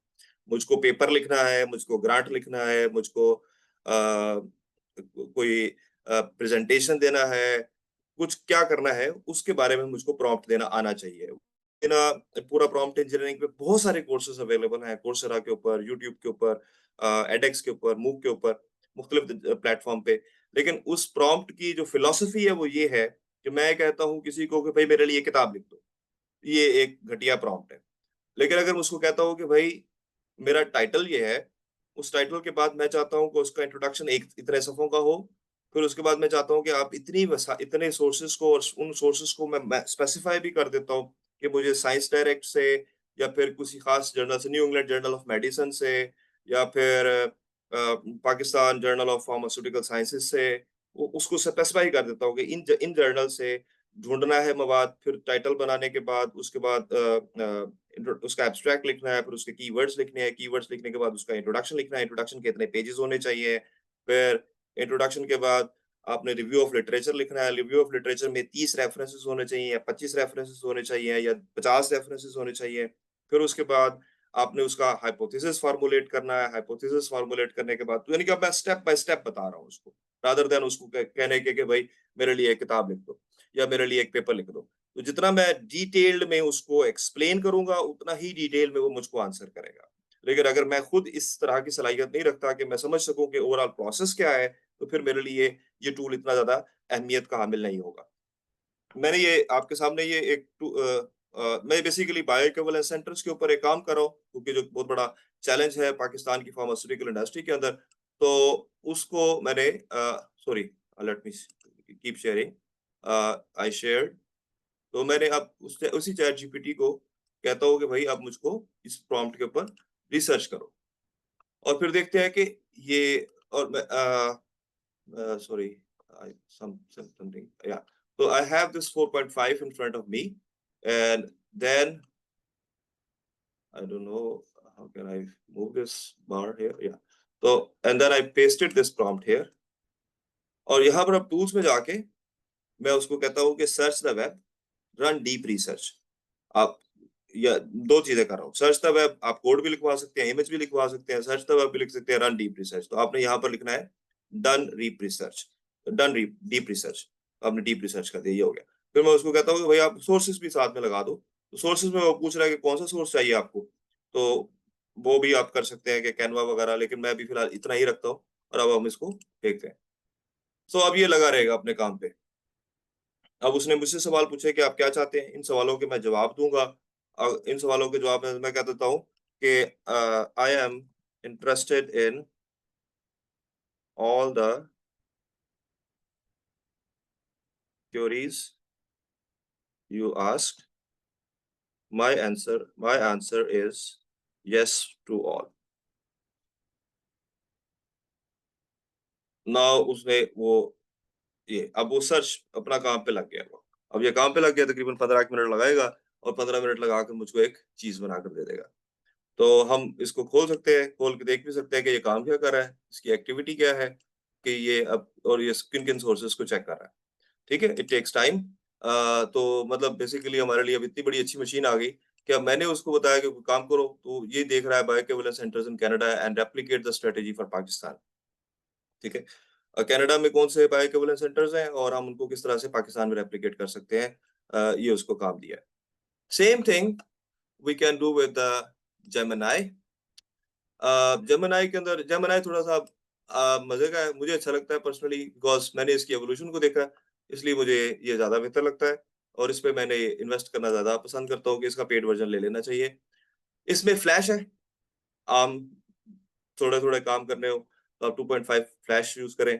मुझको पेपर लिखना है, मुझको ग्रांट लिखना है, मुझको कोई प्रेजेंटेशन देना है, कुछ क्या करना है, उसके बारे में मुझको प्रॉम्प्ट देना आना चाहिए। ना पूरा प्रॉम्प्ट इंजीनियरिंग पे बहुत सारे कोर्सेज़ अवेलेबल हैं, कोर्सेरा के ऊपर, यूट्यूब के ऊपर, एडेक्स के ऊपर, मूक के ऊपर, मुख्तलिफ प्लेटफ़ॉर्म पे। लेकिन उस प्रॉम्प्ट की जो फिलॉसफी है वो ये है कि मैं कहता हूँ किसी को कि भई मेरे लिए किताब लिख दो। ये एक घटिया प्रॉम्प्ट है। लेकिन अगर मैं उसको कहता हूँ कि भई मेरा टाइटल ये है, उस टाइटल के बाद मैं चाहता हूँ कि उसका इंट्रोडक्शन एक इतने सफ़ों का हो, फिर उसके बाद मैं चाहता हूँ कि आप इतने सोर्सेज़ को और उन सोर्सेज़ को मैं स्पेसिफ़ाई भी कर देता हूँ कि मुझे साइंस डायरेक्ट से या फिर किसी खास जर्नल से, new England journal of medicine से या फिर Pakistan journal of pharmaceutical sciences से, उसको स्पेसिफाई कर देता हूँ कि इन जर्नल से ढूंढना है मवाद, फिर टाइटल बनाने के बाद उसके बाद उसका एब्स्ट्रैक्ट लिखना है, फिर उसके कीवर्ड्स लिखने हैं, कीवर्ड्स लिखने के बाद उसका इंट्रोडक्शन लिखना है, इंट्रोडक्शन के इतने पेजेस होने चाहिए, फिर इंट्रोडक्शन के बाद आपने रिव्यू ऑफ लिटरेचर लिखना है, रिव्यू ऑफ लिटरेचर में 30 रेफरेंसेस होने चाहिए या 25 रेफरेंसेस होने चाहिए या 50 रेफरेंसेस होने चाहिए। फिर उसके बाद आपने उसका हाइपोथेसिस फार्मूलेट करना है, हाइपोथेसिस फार्मूलेट करने के बाद तो यानी कि अब मैं स्टेप बाय स्टेप बता रहा हूँ उसको, रादर देन उसको कहने के कि भाई मेरे लिए एक किताब लिख दो या मेरे लिए एक पेपर लिख दो। तो जितना मैं डिटेल्ड में उसको एक्सप्लेन करूंगा उतना ही डिटेल में वो मुझको आंसर करेगा। लेकिन अगर मैं खुद इस तरह की सलाहियत नहीं रखता कि मैं समझ सकूं कि ओवरऑल प्रोसेस क्या है, तो फिर मेरे लिए ये टूल इतना ज्यादा अहमियत का हामिल नहीं होगा। मैंने ये आपके सामने ये मैं बेसिकली बायो इक्विवेलेंस सेंटर्स के ऊपर एक काम कर रहा हूँ, क्योंकि जो बहुत बड़ा चैलेंज है पाकिस्तान की फार्मास्यूटिकल इंडस्ट्री के अंदर, तो उसको मैंने sorry, let me keep sharing, I shared. तो मैंने अब उसी चैट जीपीटी को कहता हूँ कि भाई अब मुझको इस प्रॉम्प्ट के ऊपर रिसर्च करो, और फिर देखते हैं कि ये, और मैं sorry, something, yeah. So I have this 4.5 in front of me, and then I don't know how can I move this bar here, yeah. So and then I pasted this prompt here, और यहाँ पर अब tools में जाके मैं उसको कहता हूँ कि search the web, run deep research. आप या दो चीजें कर रहा हूँ, सर्च द वेब, आप कोड भी लिखवा सकते हैं, इमेज भी लिखवा सकते हैं, सर्च द वेब भी लिख सकते हैं, रन डीप रिसर्च। तो आपने यहाँ पर लिखना है done deep research, deep research, आपने डीप रिसर्च कर दिया, ये हो गया। फिर मैं उसको कहता हूँ कि भाई आप सोर्सेज भी साथ में लगा दो। तो सोर्सेज में वो पूछ रहा है कि कौन सा सोर्स चाहिए आपको, तो वो भी आप कर सकते हैं कि कैनवा वगैरह, लेकिन मैं अभी फिलहाल इतना ही रखता हूँ, और अब हम इसको देखते हैं। सो अब ये लगा रहेगा अपने काम पे। अब उसने मुझसे सवाल पूछे कि आप क्या चाहते हैं, इन सवालों के मैं जवाब दूंगा। इन सवालों के जवाब में मैं कह देता हूँ कि I am interested in all the queries you asked, my answer is yes to all। Now उसने वो ये अब वो सर्च अपना काम पे लग गया, वो अब ये काम पे लग गया, तकरीबन 15 मिनट लगाएगा, और 15 मिनट लगाकर मुझको एक चीज बनाकर दे देगा। तो हम इसको खोल सकते हैं, खोल के देख भी सकते हैं कि ये काम क्या कर रहा है, इसकी एक्टिविटी क्या है, कि ये अब और ये किन-किन सोर्सेज को चेक कर रहा है। ठीक है? It takes time. तो मतलब बेसिकली हमारे लिए अब इतनी बड़ी अच्छी मशीन आ गई कि अब मैंने उसको बताया कि काम करो, तो ये देख रहा है bio equivalence centres in Canada and replicate the strategy for Pakistan. ठीक है? कनाडा में कौन से बायो इक्विवेलेंस सेंटर्स हैं और हम उनको किस तरह से पाकिस्तान में रेप्लिकेट कर सकते हैं, ये उसको काम दिया है। Same thing we can do with the Gemini. Gemini के अंदर, जेमिनी थोड़ा-सा मज़े का है, मुझे अच्छा लगता है पर्सनली, बिकॉज़ मैंने इसकी एवोल्यूशन को देखा है, इसलिए मुझे ये ज़्यादा बेहतर लगता है, और इस पे मैंने इन्वेस्ट करना ज़्यादा पसंद करता हूँ कि इसका पेड वर्ज़न ले लेना चाहिए। इसमें फ्लैश है, आम थोड़े-थोड़े काम करने हो तो आप 2.5 फ्लैश यूज़ करें।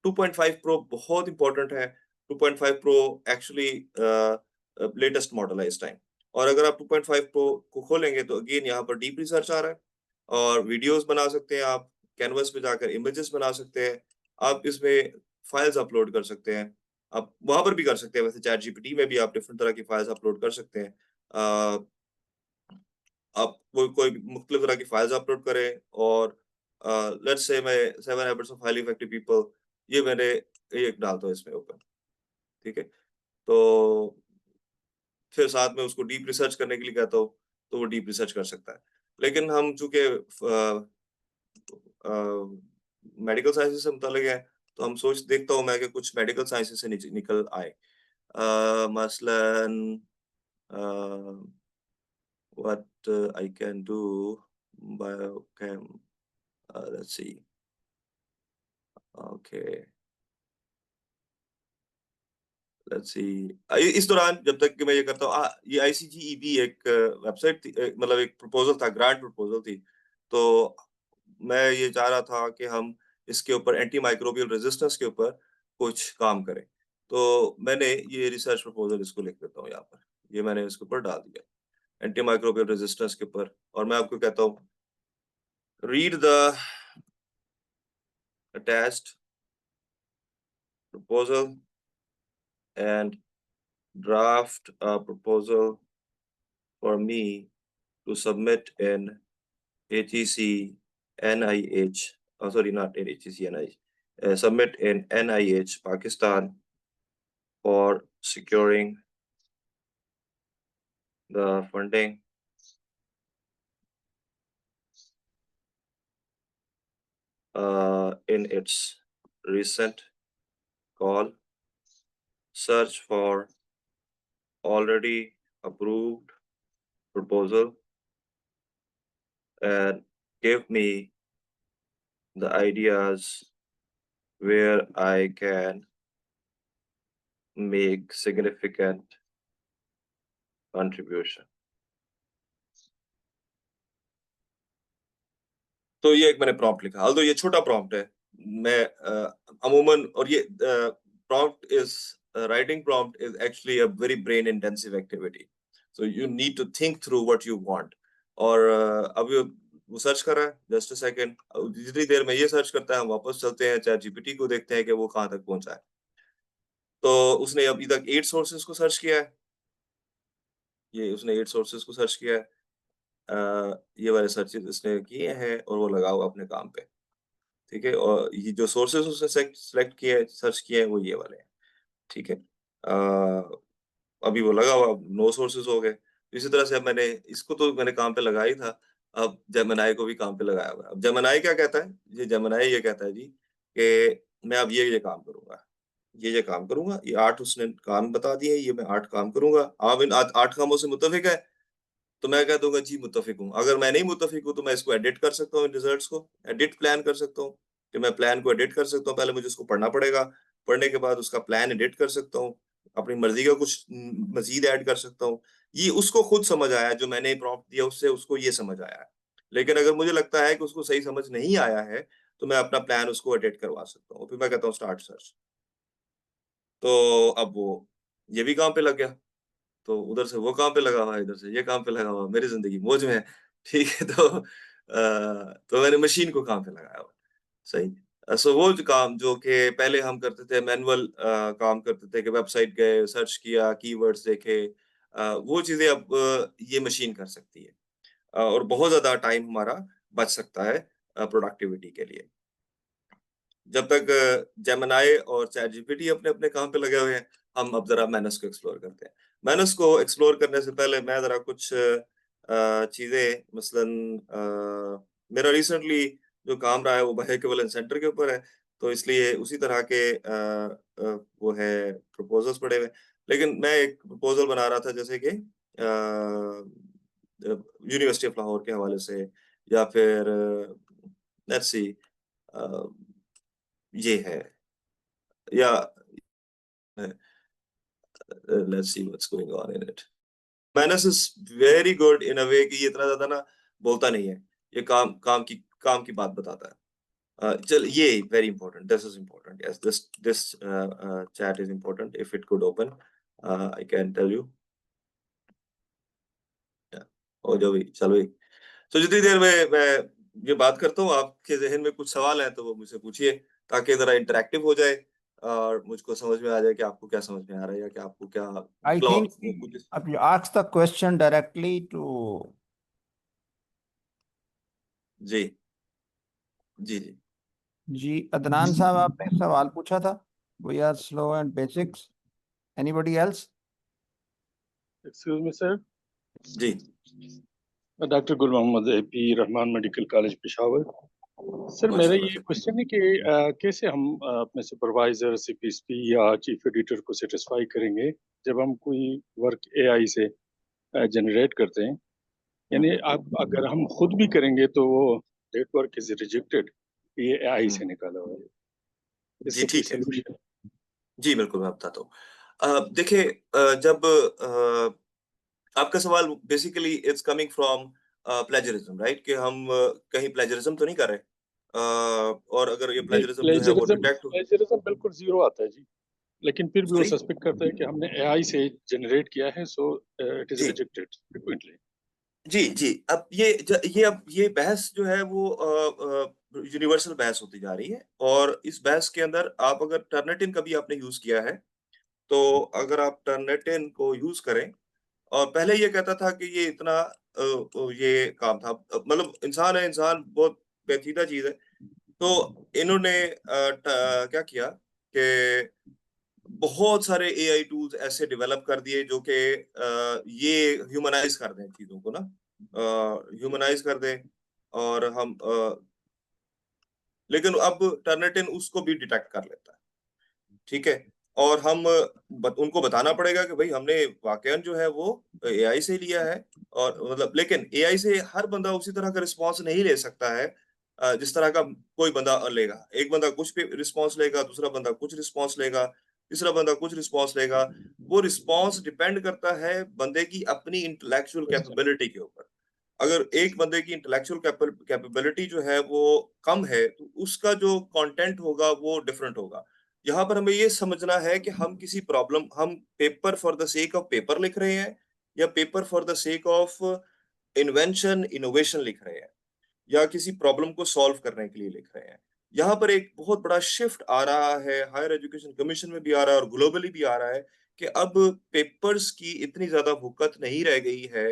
2.5 प्रो बहुत इम्पोर्टेंट है। 2.5 प्रो एक्चुअली लेटेस्ट मॉडल है इस टाइम, और अगर आप 2.5 प्रो को खोलेंगे तो अगेन यहाँ पर डीप रिसर्च आ रहा है, और वीडियोस बना सकते हैं आप, कैनवास पे जाकर इमेजेस बना सकते हैं, आप इसमें फाइल्स अपलोड कर सकते हैं, आप वहां पर भी कर सकते हैं, वैसे चैट जीपीटी में भी आप डिफरेंट तरह की फाइल्स अपलोड कर सकते हैं। आप कोई मुख्तलिफ तरह की फाइल्स अपलोड करें, और लेट्स से मैं 7 habits of highly effective people, ये मैंने ये डालता हूँ इसमें ऊपर। ठीक है? तो फिर साथ में उसको डीप रिसर्च करने के लिए कहता हूँ, तो वो डीप रिसर्च कर सकता है। लेकिन हम चूंकि मेडिकल साइंसेज से मुतालिक है, तो हम देखता हूँ मैं कि कुछ मेडिकल साइंसेज से निकल आए, मसलन what I can do, biochem, let's see, okay, let's see। इस दौरान जब तक कि मैं ये करता हूँ, ये ICGEB एक वेबसाइट थी, मतलब एक प्रपोजल था, ग्रांट प्रपोजल थी, तो मैं ये चाह रहा था कि हम इसके ऊपर एंटी माइक्रोबियल रेजिस्टेंस के ऊपर कुछ काम करें, तो मैंने ये रिसर्च प्रपोजल इसको लिख देता हूँ यहाँ पर, ये मैंने इसके ऊपर डाल दिया, एंटी माइक्रोबियल रेजिस्टेंस के ऊपर, और मैं आपको कहता हूँ read the attached proposal and draft a proposal for me to submit in HEC NIH, sorry, not in HEC NIH, submit in NIH Pakistan for securing the funding in its recent call. Search for already approved proposal and give me the ideas where I can make significant contribution. तो ये एक मैंने prompt लिखा, although ये छोटा prompt है, मैं अमूमन, और ये prompt is writing prompt is actually a very brain intensive activity, so you need to think through what you want. और अब वो सर्च कर रहा है, जस्ट अ सेकंड, जितनी देर में ये सर्च करता है हम वापस चलते हैं चैट जीपीटी को, देखते हैं कि वो कहाँ तक पहुंचा है। तो उसने अभी तक 8 सोर्सेस को सर्च किया है, ये उसने 8 सोर्सेस को सर्च किया है, ये वाले सर्चेस इसने किए हैं और वो लगा हुआ अपने काम पे, ठीक है। और ये जो सोर्सेस उसने सेलेक्ट किए हैं, सर्च किए हैं, वो ये वाले हैं, ठीक है। अभी वो लगा हुआ 9 सोर्सेस हो गए। इसी तरह से अब मैंने इसको तो मैंने काम पे लगाया ही था, अब जेमिनी को भी काम पे लगाया हुआ है। अब जेमिनी क्या कहता है, ये जेमिनी ये कहता है जी कि मैं अब ये काम करूंगा, ये काम करूंगा, ये 8 उसने काम बता दिए, ये मैं 8 काम करूंगा। आप इन 8 कामों से मुत्तफिक है तो मैं कह दूंगा जी मुत्तफिक हूँ। अगर मैं नहीं मुत्तफिक हूँ तो मैं इसको एडिट कर सकता हूँ, इन रिजल्ट्स को एडिट प्लान कर सकता हूँ, कि मैं प्लान को एडिट कर सकता हूँ। पहले मुझे उसको पढ़ना पड़ेगा, पढ़ने के बाद उसका प्लान एडिट कर सकता हूँ, अपनी मर्जी का कुछ मजीद ऐड कर सकता हूँ। ये उसको खुद समझ आया, जो मैंने प्रॉम्प्ट दिया उससे उसको ये समझ आया है। लेकिन अगर मुझे लगता है कि उसको सही समझ नहीं आया है तो मैं अपना प्लान उसको एडिट करवा सकता हूँ, फिर मैं कहता हूँ स्टार्ट सर्च। तो अब वो ये भी काम पे लग गया, तो उधर से वो काम पे लगा हुआ है, इधर से ये काम पे लगा हुआ है, मेरी जिंदगी मौज में है, ठीक है। तो मैंने मशीन को काम पे लगाया हुआ, सही। सो वो जो काम जो कि पहले हम करते थे मैनुअल काम करते थे, कि वेबसाइट गए, सर्च किया, कीवर्ड्स देखे, वो चीजें अब ये मशीन कर सकती है, और बहुत ज्यादा टाइम हमारा बच सकता है प्रोडक्टिविटी के लिए। जब तक जेमिनी और चैट जीपीटी अपने अपने काम पे लगे हुए हैं, हम अब जरा मैनस को एक्सप्लोर करते हैं। मैनस को एक्सप्लोर करने से पहले मैं जरा कुछ चीजें, मसलन मेरा रिसेंटली जो काम रहा है वो बायो इक्विवेलेंस सेंटर के ऊपर है, तो इसलिए उसी तरह के वो है प्रपोजल्स पड़े हुए। लेकिन मैं एक प्रपोजल बना रहा था, जैसे कि यूनिवर्सिटी ऑफ लाहौर के हवाले से, या फिर लेट्स सी ये है, या let's see what's going on in it. Manus is very good in a way कि ये इतना ज्यादा ना बोलता नहीं है, ये काम की बात बताता है। चल ये very important, this is important, yes, this chat is important. If it could open, I can tell you. हो जाओ भाई, चलो भाई। तो जितनी देर में मैं ये बात करता हूँ, आपके जहन में कुछ सवाल हैं तो वो मुझसे पूछिए, ताकि जरा इंटरेक्टिव हो जाए और मुझको समझ में आ जाए कि आपको क्या समझ में आ रहा है, या कि आपको क्या I think if you ask the question directly to जी जी जी जी अदनान साहब, आपने सवाल पूछा था, we are slow and basics. Anybody else? Excuse me, sir. जी doctor Gul Mohammad AP Rahman medical college Peshawar. Sir मेरा ये क्वेश्चन है कि कैसे हम अपने सुपरवाइजर CPSP या चीफ एडिटर को सेटिस्फाई करेंगे जब हम कोई वर्क AI से जनरेट करते हैं। यानी अब अगर हम खुद भी करेंगे तो वो दैट वर्क इज रिजेक्टेड, ये AI से निकाला हुआ है। जी, इसका कोई ठीक है। सॉल्यूशन? जी बिल्कुल, मैं बताता हूँ। देखिए, जब आपका सवाल basically it's coming from plagiarism, right, कि हम कहीं प्लेजरिज्म तो नहीं कर रहे, और अगर ये प्लेजरिज्म जो है वो डिटेक्ट हो, प्लेजरिज्म बिल्कुल जीरो आता है जी। लेकिन फिर भी वो Sorry? सस्पेक्ट करता है कि हमने एआई से जनरेट किया है, सो इट इज जी रिजेक्टेड फ्रीक्वेंटली। जी अब ये बहस जो है वो यूनिवर्सल बहस होती जा रही है, और इस बहस के अंदर आप अगर टर्निटिन कभी आपने यूज किया है, तो अगर आप टर्निटिन को यूज करें, और पहले ये कहता था कि ये इतना ये काम था, मतलब इंसान है, इंसान बहुत पेचीदा चीज है। तो इन्होंने क्या किया कि बहुत सारे एआई टूल्स ऐसे डेवलप कर दिए जो कि ये ह्यूमनाइज कर दें चीजों को ना, ह्यूमनाइज कर दें, और हम लेकिन अब टर्निटिन उसको भी डिटेक्ट कर लेता है, ठीक है। और हम उनको बताना पड़ेगा कि भाई हमने वाकई जो है वो एआई से लिया है, और मतलब लेकिन एआई से हर बंदा उसी तरह का रिस्पांस नहीं ले सकता है, जिस तरह का कोई बंदा लेगा। एक बंदा कुछ पे रिस्पांस लेगा, दूसरा बंदा कुछ रिस्पांस लेगा, तीसरा बंदा कुछ रिस्पांस लेगा। वो रिस्पांस डिपेंड करता है बंदे की अपनी इंटेलेक्चुअल कैपेबिलिटी के ऊपर। अगर एक बंदे की इंटेलेक्चुअल कैपेबिलिटी जो है वो कम है, तो उसका जो कंटेंट होगा वो डिफरेंट होगा। यहाँ पर हमें ये समझना है कि हम paper for the sake of paper लिख रहे हैं, या paper for the sake of invention innovation लिख रहे हैं, या किसी प्रॉब्लम को सॉल्व करने के लिए लिख रहे हैं। यहाँ पर एक बहुत बड़ा शिफ्ट आ रहा है, हायर एजुकेशन कमीशन में भी आ रहा है और ग्लोबली भी आ रहा है, कि अब पेपर्स की इतनी ज्यादा वुकत नहीं रह गई है।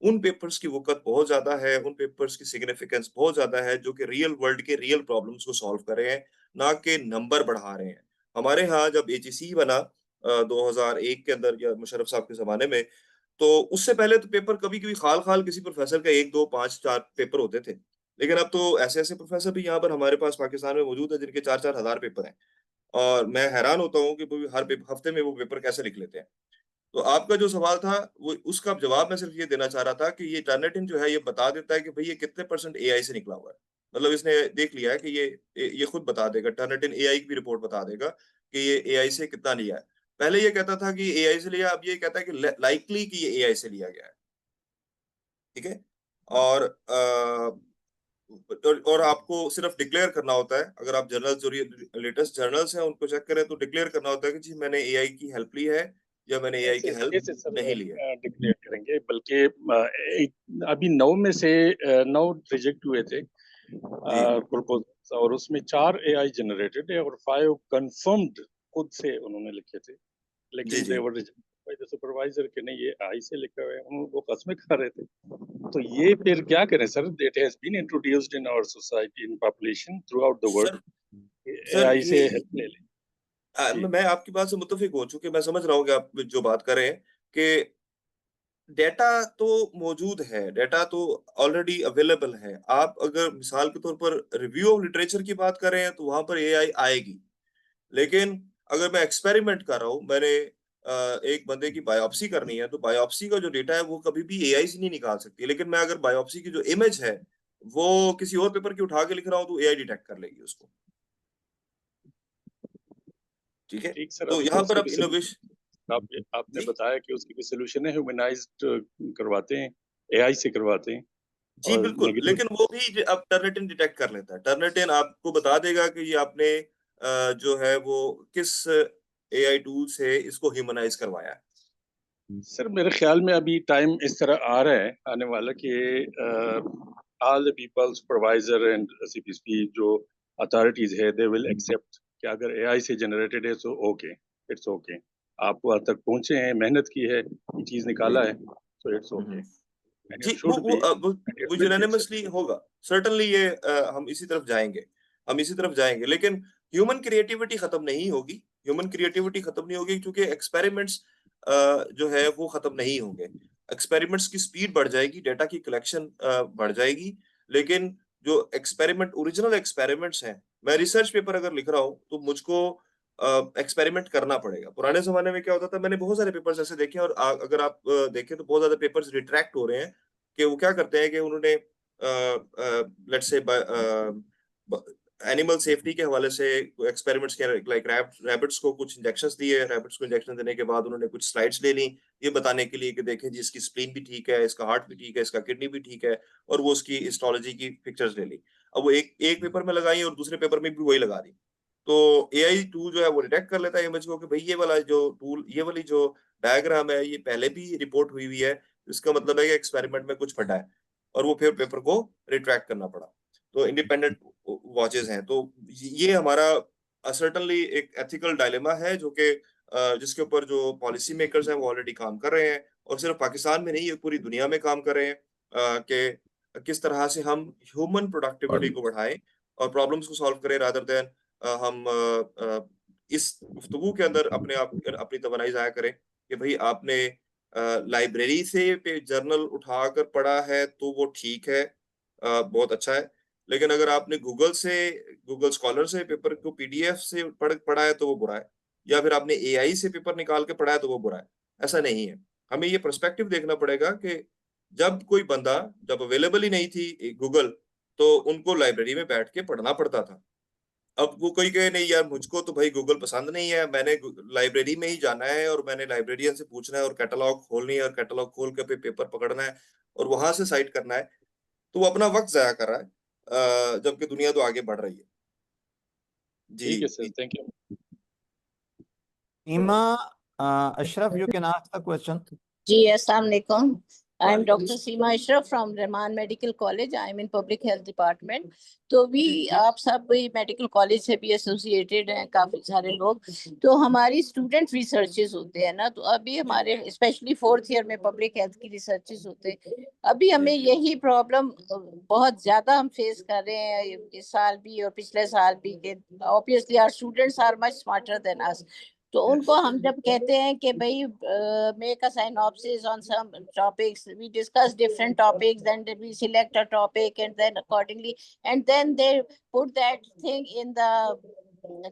उन पेपर्स की वुकत बहुत ज्यादा है, उन पेपर्स की सिग्निफिकेंस बहुत ज्यादा है, जो कि रियल वर्ल्ड के रियल प्रॉब्लम्स को सॉल्व कर रहे हैं, ना कि नंबर बढ़ा रहे हैं। हमारे यहाँ जब एचईसी बना 2001 के अंदर, या मुशर्रफ साहब के जमाने में, तो उससे पहले तो पेपर कभी कभी खाल खाल किसी प्रोफेसर का 1 2 5 4 पेपर होते थे। लेकिन अब तो ऐसे ऐसे प्रोफेसर भी यहाँ पर हमारे पास पाकिस्तान में मौजूद है जिनके 4 4 हज़ार पेपर हैं, और मैं हैरान होता हूँ कि वो हफ्ते में वो पेपर कैसे लिख लेते हैं। तो आपका जो सवाल था, वो उसका जवाब मैं सिर्फ ये देना चाह रहा था कि ये टर्निटिन जो है ये बता देता है कि भाई ये कितने % एआई से निकला हुआ है। मतलब इसने देख लिया है कि ये खुद बता देगा, टर्निटिन एआई की भी रिपोर्ट बता देगा कि ये एआई से कितना लिया है। पहले ये कहता था कि एआई से लिया, अब ये कहता है कि लाइकली कि ये एआई से लिया गया है, ठीक है। और और आपको सिर्फ डिक्लेयर करना होता है, अगर आप जर्नल जो लेटेस्ट जर्नल्स हैं उनको चेक करें, तो डिक्लेयर करना होता है कि जी मैंने एआई की हेल्प ली है, या मैंने एआई की हेल्प कैसे सर नहीं ली है। डिक्लेयर करेंगे? बल्कि अभी 9 में से 9 रिजेक्ट हुए थे जी प्रपोजल्स, और उसमें 4 एआई जनरेटेड है और 5 कंफर्म्ड खुद से उन्होंने लिखे थे, जी लेकिन जी दे वर रिजेक्टेड बाय द सुपरवाइजर कि नहीं ये आई से लिखा हुआ है, वो कसमें खा रहे थे। तो ये फिर क्या करें sir? It has been introduced in our society in population throughout the world, sir sir AI से हेल्प ले लें। जी मैं आपकी बात से मुत्तफिक हूँ, चूंकि मैं समझ रहा हूँ कि आप जो बात कर रहे हैं, कि डेटा तो मौजूद है, डेटा तो ऑलरेडी अवेलेबल है। आप अगर मिसाल के तौर पर रिव्यू ऑफ लिटरेचर की बात कर रहे हैं, तो वहां पर एआई आएगी। लेकिन अगर मैं एक्सपेरिमेंट कर रहा हूँ, मैंने एक बंदे की बायोप्सी करनी है, तो बायोप्सी का जो डेटा है वो कभी भी एआई से नहीं निकाल सकती। लेकिन मैं अगर बायोप्सी की जो इमेज है वो किसी और पेपर की उठा के लिख रहा हूँ, तो एआई डिटेक्ट कर लेगी उसको, ठीक है। ठीक सर, तो अब यहाँ पर उसका अब भी इनोवेशन। आपने जी बताया कि उसकी भी सोल्यूशन है, ह्यूमनाइज्ड करवाते हैं, एआई से करवाते हैं, जी और बिल्कुल, नेगेटिव। लेकिन वो भी अब टर्निटिन डिटेक्ट कर लेता है। टर्निटिन आपको बता देगा कि ये आपने जो है वो किस एआई टूल से इसको ह्यूमनाइज करवाया है। सर मेरे ख्याल में अभी टाइम इस तरह आ रहा है, आने वाला, कि all the people, supervisor and CPSP जो अथॉरिटीज है, दे विल एक्सेप्ट कि अगर एआई से जनरेटेड है तो ओके, इट्स ओके, आप वहां तक पहुंचे हैं, मेहनत की है, ये चीज निकाला जी है, so it's okay, hmm. And जी it should be, and it वो विल बी यूनानिमसली एक्सेप्टेड। होगा। सर्टेनली ये हम इसी तरफ जाएंगे, हम इसी तरफ जाएंगे। लेकिन ह्यूमन क्रिएटिविटी खत्म नहीं होगी, ह्यूमन क्रिएटिविटी खत्म नहीं होगी, क्योंकि एक्सपेरिमेंट्स जो है वो खत्म नहीं होंगे। एक्सपेरिमेंट्स की स्पीड बढ़ जाएगी, डेटा की कलेक्शन बढ़ जाएगी। लेकिन जो ओरिजिनल एक्सपेरिमेंट्स हैं, मैं रिसर्च पेपर अगर लिख रहा हूँ तो मुझको एक्सपेरिमेंट करना पड़ेगा। पुराने जमाने में क्या होता था, मैंने बहुत सारे पेपर्स ऐसे देखे हैं, और अगर आप देखें तो बहुत ज्यादा पेपर्स रिट्रैक्ट हो रहे हैं, कि वो क्या करते हैं कि उन्होंने लेट्स से एनिमल सेफ्टी के हवाले से एक्सपेरिमेंट्स किए, लाइक रैबिट्स को कुछ इंजेक्शंस दिए, रैबिट्स को इंजेक्शन देने के बाद उन्होंने कुछ स्लाइड्स ले ली, ये बताने के लिए कि देखें जी इसकी स्प्लीन भी ठीक है, इसका हार्ट भी ठीक है, इसका किडनी भी ठीक है, और वो उसकी हिस्टोलॉजी की पिक्चर्स ले ली। अब वो एक एक पेपर में लगाई और दूसरे पेपर में भी वही लगा दी। तो एआई टूल जो है वो डिटेक्ट कर लेता है इमेज को कि भाई ये वाला जो टूल, ये वाली जो डायग्राम है ये पहले भी रिपोर्ट हुई हुई है, इसका मतलब है कि एक्सपेरिमेंट में कुछ फटा है, और वो फिर पेपर को रिट्रैक्ट करना पड़ा। तो इंडिपेंडेंट वॉचेस हैं, तो ये हमारा सर्टेनली एक एथिकल डायलेमा है जो कि जिसके ऊपर जो पॉलिसी मेकर्स हैं वो ऑलरेडी काम कर रहे हैं, और सिर्फ पाकिस्तान में नहीं, ये पूरी दुनिया में काम कर रहे हैं कि किस तरह से हम ह्यूमन प्रोडक्टिविटी को बढ़ाएं और प्रॉब्लम्स को सॉल्व करें, रादर देन हम इस गुफ्तगू के अंदर अपने आप अपनी तवानाई ज़ाया करें कि भाई आपने लाइब्रेरी से पे जर्नल उठाकर पढ़ा है तो वो ठीक है, बहुत अच्छा है, लेकिन अगर आपने गूगल स्कॉलर से पेपर को पीडीएफ से पढ़ा है तो वो बुरा है, या फिर आपने एआई से पेपर निकाल के पढ़ा है तो वो बुरा है। ऐसा नहीं है। हमें ये पर्सपेक्टिव देखना पड़ेगा कि जब कोई बंदा, जब अवेलेबल ही नहीं थी गूगल, तो उनको लाइब्रेरी में बैठ के पढ़ना पड़ता था। अब वो कोई कहे नहीं यार मुझको तो भाई गूगल पसंद नहीं है, मैंने लाइब्रेरी में ही जाना है और मैंने लाइब्रेरियन से पूछना है और कैटलॉग खोलनी है और कैटलॉग खोल के पेपर पकड़ना है और वहां से साइट करना है, तो वो अपना वक्त जाया कर रहा है, जबकि दुनिया तो आगे बढ़ रही है। ठीक है जी। Sir, thank you. Ima, Ashraf, you can ask the question. जी, अस्सलाम वालेकुम। I am Dr. Seema Ashraf from Rahman Medical College. I am in Public Health Department. तो भी आप सब भी मेडिकल कॉलेज से भी एसोसिएटेड हैं काफी सारे लोग, तो हमारी स्टूडेंट रिसर्चेस होते हैं ना, तो अभी हमारे स्पेशली 4th ईयर में पब्लिक हेल्थ की रिसर्चेस होते हैं। अभी हमें यही प्रॉब्लम बहुत ज्यादा हम फेस कर रहे हैं इस साल भी और पिछले साल भी। Obviously our students are much smarter than us, तो उनको हम जब कहते हैं कि भाई मेक अ synopsis on some topics, we discuss different topics, then we select a topic and then accordingly, and then they put that thing in the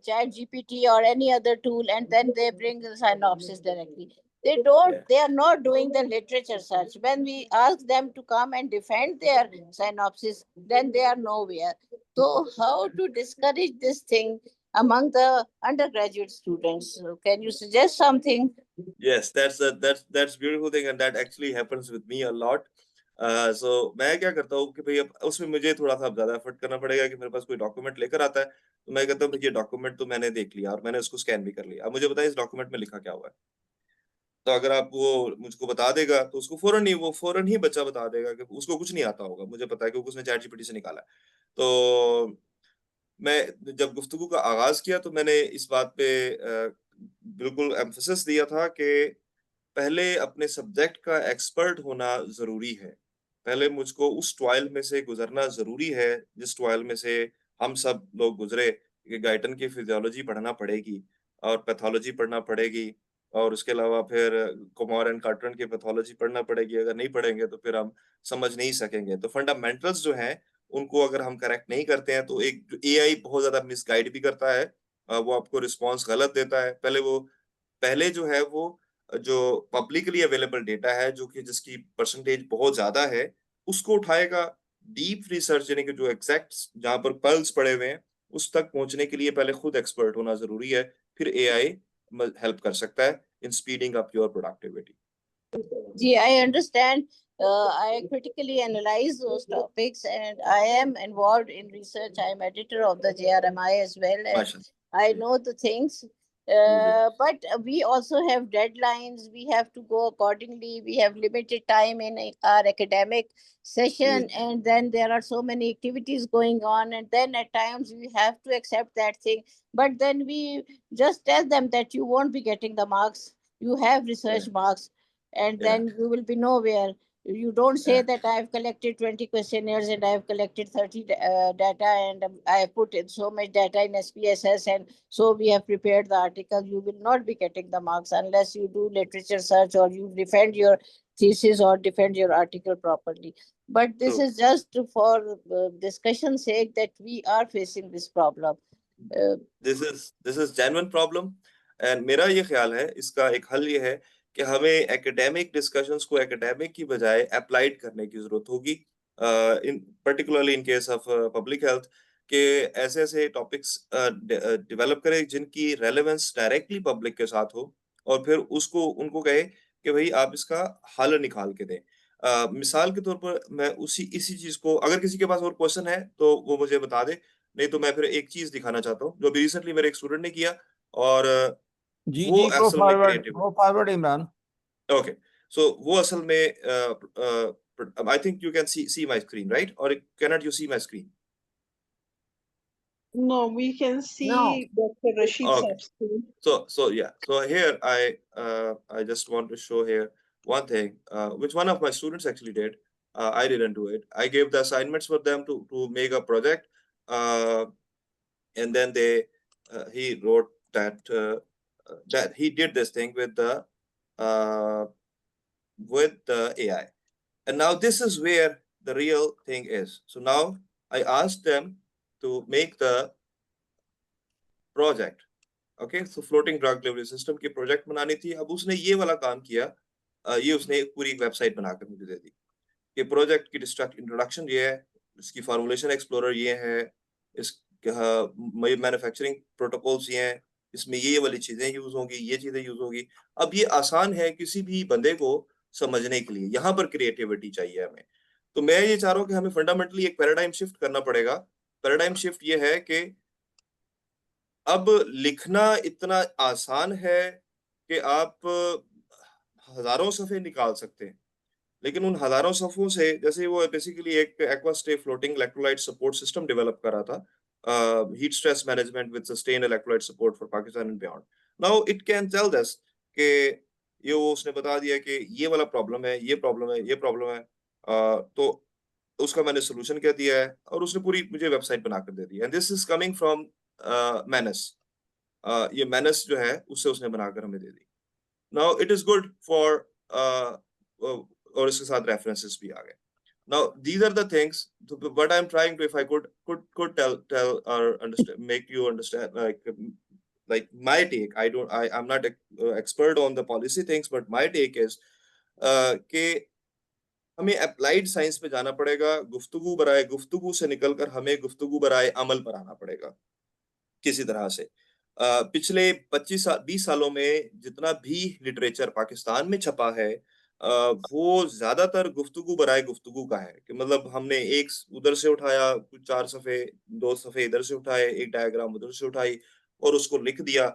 chat GPT or any other tool, and then they bring the synopsis directly. They are not doing the literature search. When we ask them to come and defend their synopsis, then they are nowhere. So how to discourage this thing among the undergraduate students? So can you suggest something? Yes, that's beautiful thing and that actually happens with me a lot. So मैं क्या करता हूँ कि भाई अब उसमें मुझे थोड़ा सा ज्यादा एफर्ट करना पड़ेगा कि मेरे पास कोई डॉक्यूमेंट लेकर आता है, तो मैं कहता हूँ भाई ये डॉक्यूमेंट तो मैंने देख लिया और मैंने उसको स्कैन भी कर लिया, अब मुझे बताइए इस डॉक्यूमेंट में लिखा क्या हुआ है। तो अगर आप वो मुझको बता देगा तो उसको फौरन ही बच्चा बता देगा कि उसको कुछ नहीं आता होगा, मुझे पता है क्योंकि उसने चैट जीपीटी से निकाला है। तो मैं जब गुफ्तगू का आगाज किया तो मैंने इस बात पे बिल्कुल एम्फेसिस दिया था कि पहले अपने सब्जेक्ट का एक्सपर्ट होना ज़रूरी है। पहले मुझको उस ट्रायल में से गुज़रना ज़रूरी है, जिस ट्रायल में से हम सब लोग गुज़रे, कि गाइटन की फिजियोलॉजी पढ़ना पड़ेगी और पैथोलॉजी पढ़ना पड़ेगी और उसके अलावा फिर कुमार एंड कार्टरन की पैथोलॉजी पढ़ना पड़ेगी। अगर नहीं पढ़ेंगे तो फिर हम समझ नहीं सकेंगे। तो फंडामेंटल्स जो हैं, उनको अगर हम करेक्ट नहीं करते हैं, तो एक जो एआई बहुत ज़्यादा मिसगाइड भी करता है। वो आपको रिस्पॉन्स गलत देता है। पहले जो है वो जो पब्लिकली अवेलेबल डेटा है, जो कि जिसकी परसेंटेज बहुत ज्यादा है, उसको उठाएगा। डीप रिसर्च यानी कि जो एग्जैक्ट जहां पर पल्स पड़े हुए हैं, उस तक पहुंचने के लिए पहले खुद एक्सपर्ट होना जरूरी है, फिर एआई हेल्प कर सकता है in speeding up your productivity. Gee, I understand. I critically analyze those topics, and I am involved in research. I am editor of the JRMI as well, and माशाल्लाह। I know the things. But we also have deadlines. We have to go accordingly. We have limited time in our academic session, and then there are so many activities going on, and then at times we have to accept that thing. But then we just tell them that you won't be getting the marks. You have research marks, and Yeah. then you will be nowhere. You don't say Yeah. that I have collected 20 questionnaires and I have collected 30 data, and I have put in so much data in SPSS, and so we have prepared the article. You will not be getting the marks unless you do literature search or you defend your thesis or defend your article properly. But this True. is just for discussion's sake that we are facing this problem. This is genuine problem and मेरा ये ख्याल है इसका एक हल ये है कि हमें एकेडमिक डिस्कशंस को एकेडमिक की बजाय अप्लाइड करने की जरूरत होगी, in particularly in case of public health, के ऐसे ऐसे टॉपिक्स डेवलप करें जिनकी रेलेवेंस डायरेक्टली पब्लिक के साथ हो, और फिर उसको उनको कहे कि भाई आप इसका हल निकाल के दें। मिसाल के तौर पर मैं इसी चीज को, अगर किसी के पास और क्वेश्चन है तो वो मुझे बता दे, नहीं तो मैं फिर एक चीज दिखाना चाहता हूँ जो अभी रिसेंटली मेरे एक स्टूडेंट ने किया, और जी वो जी, गो असल में forward, creative. Go forward Imran. Okay, so वो असल में I think you can see my screen right, और can not you see my screen? No, we can see No. Dr. Rashid Okay. Saab's screen. So yeah. So here I just want to show here one thing, which one of my students actually did. I didn't do it. I gave the assignments for them to make a project, and then he wrote that he did this thing with the AI. And now this is where the real thing is. So now I asked them to make the project. Okay, so floating drug delivery system की project बनानी थी। अब उसने ये वाला काम किया, ये उसने एक पूरी वेबसाइट बनाकर मुझे दे दी कि प्रोजेक्ट की इंट्रोडक्शन ये है, इसकी फार्मूलेशन एक्सप्लोरर ये है, इस मैन्युफैक्चरिंग प्रोटोकॉल्स ये हैं, इसमें ये वाली चीजें यूज होंगी, ये चीजें यूज होंगी। अब ये आसान है किसी भी बंदे को समझने के लिए, यहाँ पर क्रिएटिविटी चाहिए हमें। तो मैं ये चाह रहा हूँ कि हमें फंडामेंटली एक पैराडाइम शिफ्ट करना पड़ेगा। पैराडाइम शिफ्ट ये है कि अब लिखना इतना आसान है कि आप हजारों सफ़े निकाल सकते हैं, लेकिन उन हजारों सफ़ों से, जैसे वो बेसिकली एक Aquastay floating electrolyte support system develop कर रहा था, heat stress management with sustained electrolyte support for Pakistan and beyond. Now it can tell this कि ये वो उसने बता दिया कि ये वाला प्रॉब्लम है, ये प्रॉब्लम है, ये प्रॉब्लम है, तो उसका मैंने सोल्यूशन क्या दिया है, और उसने पूरी मुझे वेबसाइट बनाकर दे दी। And this is coming from Manus. ये मैनस जो है उससे उसने बनाकर हमें दे दी। Now it is good for, और इसके साथ रेफरेंसेस भी आ गए। Now these are the things what I'm trying to, if I could tell or understand, make you understand, like my take. I'm not expert on the policy things, but my take is कि हमें applied science पे जाना पड़ेगा। गुफ्तगू बराए गुफ्तगू से निकलकर हमें गुफ्तगू बराए अमल पर आना पड़ेगा किसी तरह से। पिछले 20 सालों में जितना भी लिटरेचर पाकिस्तान में छपा है, वो ज्यादातर गुफ्तगू बराए गुफ्तगू का है, कि मतलब हमने एक उधर से उठाया, कुछ 4 सफ़े 2 सफ़े इधर से उठाए, एक डायग्राम उधर से उठाई और उसको लिख दिया,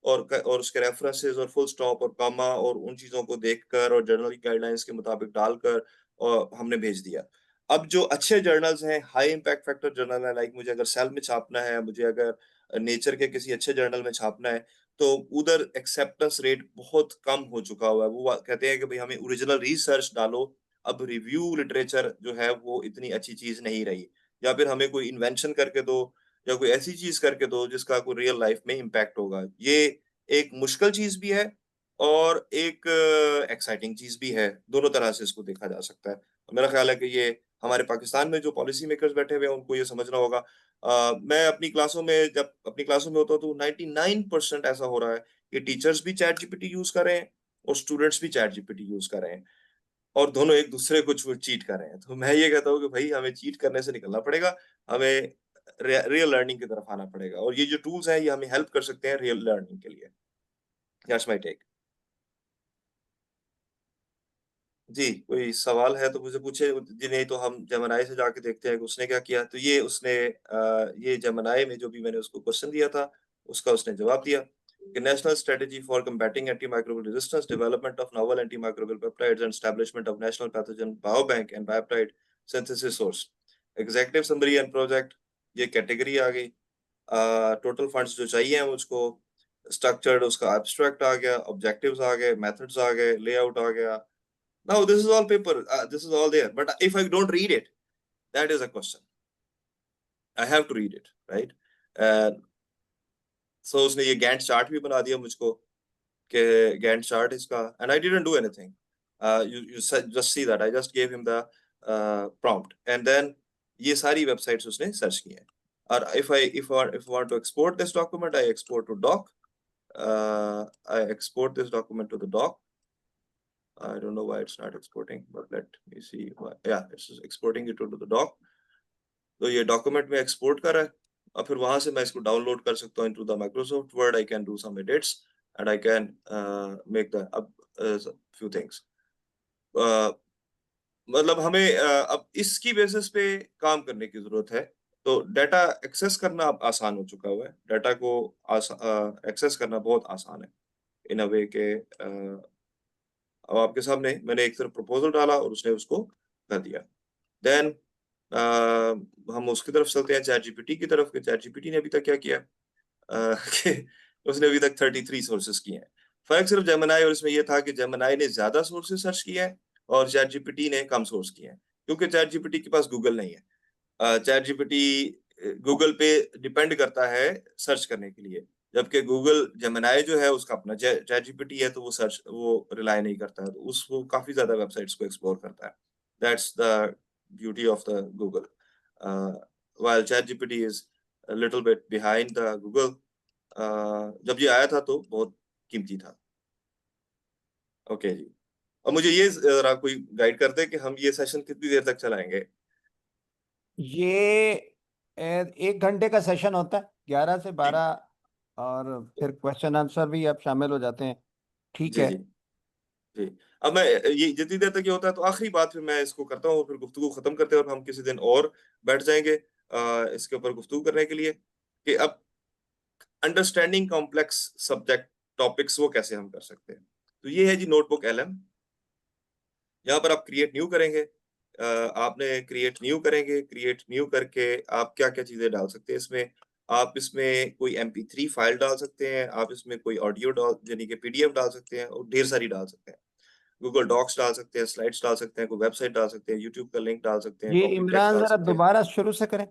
और उसके रेफरेंसेस और फुल स्टॉप और कॉमा और उन चीजों को देखकर और जर्नल की गाइडलाइंस के मुताबिक डालकर और हमने भेज दिया। अब जो अच्छे जर्नल्स हैं, हाई इम्पैक्ट फैक्टर जर्नल है, लाइक मुझे अगर सेल में छापना है, मुझे अगर नेचर के किसी अच्छे जर्नल में छापना है, तो उधर एक्सेप्टेंस रेट बहुत कम हो चुका हुआ है। वो कहते हैं कि भाई हमें ओरिजिनल रिसर्च डालो, अब रिव्यू लिटरेचर जो है वो इतनी अच्छी चीज नहीं रही, या फिर हमें कोई इन्वेंशन करके दो या कोई ऐसी चीज करके दो जिसका कोई रियल लाइफ में इम्पैक्ट होगा। ये एक मुश्किल चीज भी है और एक एक्साइटिंग चीज भी है, दोनों तरह से इसको देखा जा सकता है। मेरा ख्याल है कि ये हमारे पाकिस्तान में जो पॉलिसी मेकर्स बैठे हुए हैं उनको ये समझना होगा। मैं अपनी क्लासों में, जब अपनी क्लासों में होता हूँ, तो 99% ऐसा हो रहा है कि टीचर्स भी चैट जीपीटी यूज कर रहे हैं और स्टूडेंट्स भी चैट जीपीटी यूज कर रहे हैं, और दोनों एक दूसरे को चीट कर रहे हैं। तो मैं ये कहता हूँ कि भाई हमें चीट करने से निकलना पड़ेगा, हमें रियल लर्निंग की तरफ आना पड़ेगा, और ये जो टूल्स हैं ये हमें हेल्प कर सकते हैं रियल लर्निंग के लिए। That's my take. जी, कोई सवाल है तो मुझे पूछे, जी नहीं तो हम जेमिनी से जाके देखते हैं कि उसने क्या किया। तो ये उसने ये जेमिनी में जो भी मैंने उसको क्वेश्चन दिया था उसका उसने जवाब दिया कि national strategy for combating antimicrobial resistance, development of novel antimicrobial peptides and establishment of national pathogen biobank and peptide synthesis source. Executive summary and project, ये कैटेगरी आ गई। टोटल फंड्स जो चाहिए मुझको, स्ट्रक्चर्ड उसका एब्स्ट्रैक्ट आ गया, ऑब्जेक्टिव्स आ गए, methods आ गए, layout आ गया। Now this is all paper, this is all there, but if I don't read it, that is a question. I have to read it, right? And so उसने ये Gantt chart भी बना दिया मुझको कि Gantt chart इसका, and I didn't do anything. You just see that I just gave him the prompt, and then ये सारी websites उसने search की हैं। और if I want to export this document, I export to doc. I export this document to the doc. I don't know why it's not exporting, but let me see why. Yeah, it's exporting it to the doc. तो ये document में export कर रहा है, और फिर वहां से मैं इसको डाउनलोड कर सकता हूँ into the Microsoft Word. I can do some edits and I can make the अब फ्यू थिंग्स। मतलब हमें अब इसकी बेसिस पे काम करने की जरूरत है। तो डाटा एक्सेस करना अब आसान हो चुका हुआ है, डाटा को एक्सेस करना बहुत आसान है इन अ वे के अब आपके सामने मैंने एक तरफ प्रपोजल डाला और उसने उसको कर दिया। देन हम उसकी तरफ चलते हैं चैट जीपीटी की तरफ, कि चैट जीपीटी ने अभी तक क्या किया कि उसने अभी तक 33 सोर्सेस किए हैं। फर्क सिर्फ जेमिनी और इसमें ये था कि जेमिनी ने ज्यादा सोर्सेस सर्च किए हैं और चैट जीपीटी ने कम सोर्स किए हैं, क्योंकि चैट जीपीटी के पास गूगल नहीं है। चैट जीपीटी गूगल पे डिपेंड करता है सर्च करने के लिए, जबकि गूगल जेमिनी जो है उसका अपना चैट जीपीटी है, तो वो रिलाय नहीं करता है, तो वो काफी ज्यादा वेबसाइट्स को एक्सप्लोर करता है। That's the beauty of the Google, while chat GPT is a little bit behind the Google। जब ये आया था तो बहुत कीमती था। ओके जी, अब मुझे ये जरा कोई गाइड कर दे कि हम ये सेशन कितनी देर तक चलाएंगे। ये 1 घंटे का सेशन होता है, 11 से 12, और फिर क्वेश्चन आंसर भी आप शामिल हो जाते हैं। ठीक जी है। जी जी। अब मैं ये जितनी देर तक ये होता है तो आखिरी बात फिर मैं इसको करता हूँ, फिर गुफ्तगू खत्म करते हैं और हम किसी दिन और बैठ जाएंगे इसके ऊपर गुफ्तगू करने के लिए, कि अब अंडरस्टैंडिंग कॉम्प्लेक्स सब्जेक्ट टॉपिक्स वो कैसे हम कर सकते हैं। तो ये है जी नोटबुक एलएम। यहाँ पर आप क्रिएट न्यू करेंगे, आपने क्रिएट न्यू करेंगे, क्रिएट न्यू करके आप क्या क्या चीजें डाल सकते हैं इसमें। आप इसमें कोई MP3 फाइल डाल सकते हैं, आप इसमें कोई ऑडियो डाल यानी कि PDF डाल सकते हैं, और ढेर सारी डाल सकते हैं। गूगल डॉक्स डाल सकते हैं, स्लाइड्स डाल सकते हैं, कोई वेबसाइट डाल सकते हैं, यूट्यूब का लिंक डाल सकते हैं, ये टॉकिंग टेक्स्ट इमरान डाल जरा सकते हैं। दोबारा शुरू से करें।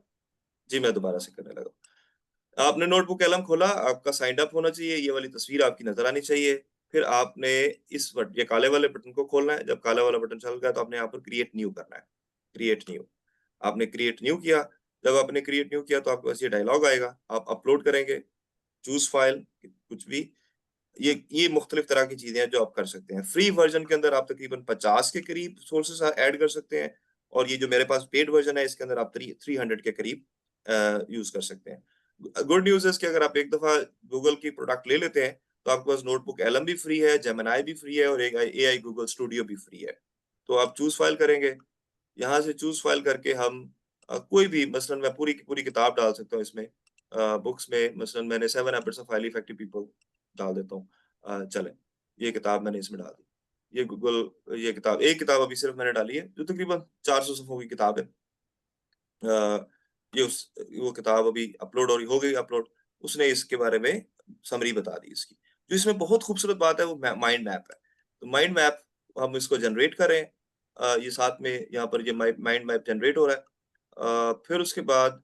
जी मैं दोबारा से करने लगा। आपने नोटबुक कलम खोला, आपका साइंड अप होना चाहिए, ये वाली तस्वीर आपकी नजर आनी चाहिए। फिर आपने ये काले वाले बटन को खोलना है। जब काला वाला बटन चल गया तो आपने यहाँ पर क्रिएट न्यू करना है, क्रिएट न्यू। आपने क्रिएट न्यू किया। जब आपने क्रिएट न्यू किया तो आपके पास ये डायलॉग आएगा, आप अपलोड करेंगे, चूज फाइल, कुछ भी। ये मुख्तलिफ तरह की चीजें हैं जो आप कर सकते हैं। फ्री वर्जन के अंदर आप तकरीबन 50 के करीब सोर्सेस ऐड कर सकते हैं, और ये जो मेरे पास पेड वर्जन है इसके अंदर आप 300 के करीब यूज कर सकते हैं। गुड न्यूज है कि अगर आप एक दफा गूगल की प्रोडक्ट ले लेते हैं तो आपके पास नोटबुक एलएम भी फ्री है, जेमिनी भी फ्री है, और एक AI गूगल स्टूडियो भी फ्री है। तो आप चूज फाइल करेंगे, यहाँ से चूज फाइल करके हम कोई भी, मसलन मैं पूरी की पूरी किताब डाल सकता हूँ इसमें। बुक्स में मसलन मैंने 7 habits of highly effective people डाल देता हूँ। चले, ये किताब मैंने इसमें डाल दी। ये किताब, एक किताब अभी सिर्फ मैंने डाली है जो तकरीबन 400 सफ़ों की किताब है। वो किताब अभी अपलोड हो गई अपलोड। उसने इसके बारे में समरी बता दी इसकी। जो इसमें बहुत खूबसूरत बात है वो माइंड मैप है। तो माइंड मैप हम इसको जनरेट करें, ये साथ में यहाँ पर ये माइंड मैप जनरेट हो रहा है। फिर उसके बाद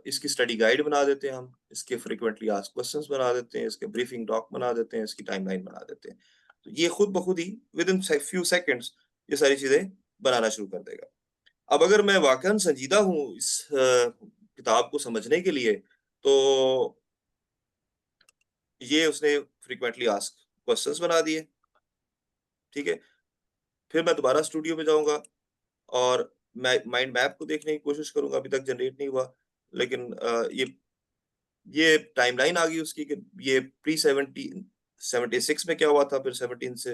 इसकी स्टडी गाइड बना देते हैं हम, इसके फ्रीक्वेंटली आस्क्ड क्वेश्चंस बना देते हैं, इसके ब्रीफिंग डॉक बना देते हैं, इसकी टाइमलाइन बना देते हैं। तो ये खुद ब खुद ही विद इन फ्यू सेकंड्स ये सारी चीजें बनाना शुरू कर देगा। अब अगर मैं वाकई संजीदा हूँ इस किताब को समझने के लिए, तो ये उसने फ्रीक्वेंटली आस्क्ड क्वेश्चंस बना दिए। ठीक है, फिर मैं दोबारा स्टूडियो में जाऊंगा और मैं माइंड मैप को देखने की कोशिश करूंगा। अभी तक जनरेट नहीं हुआ, लेकिन ये टाइमलाइन आ गई उसकी कि ये प्री 76 में क्या हुआ था, फिर 76 से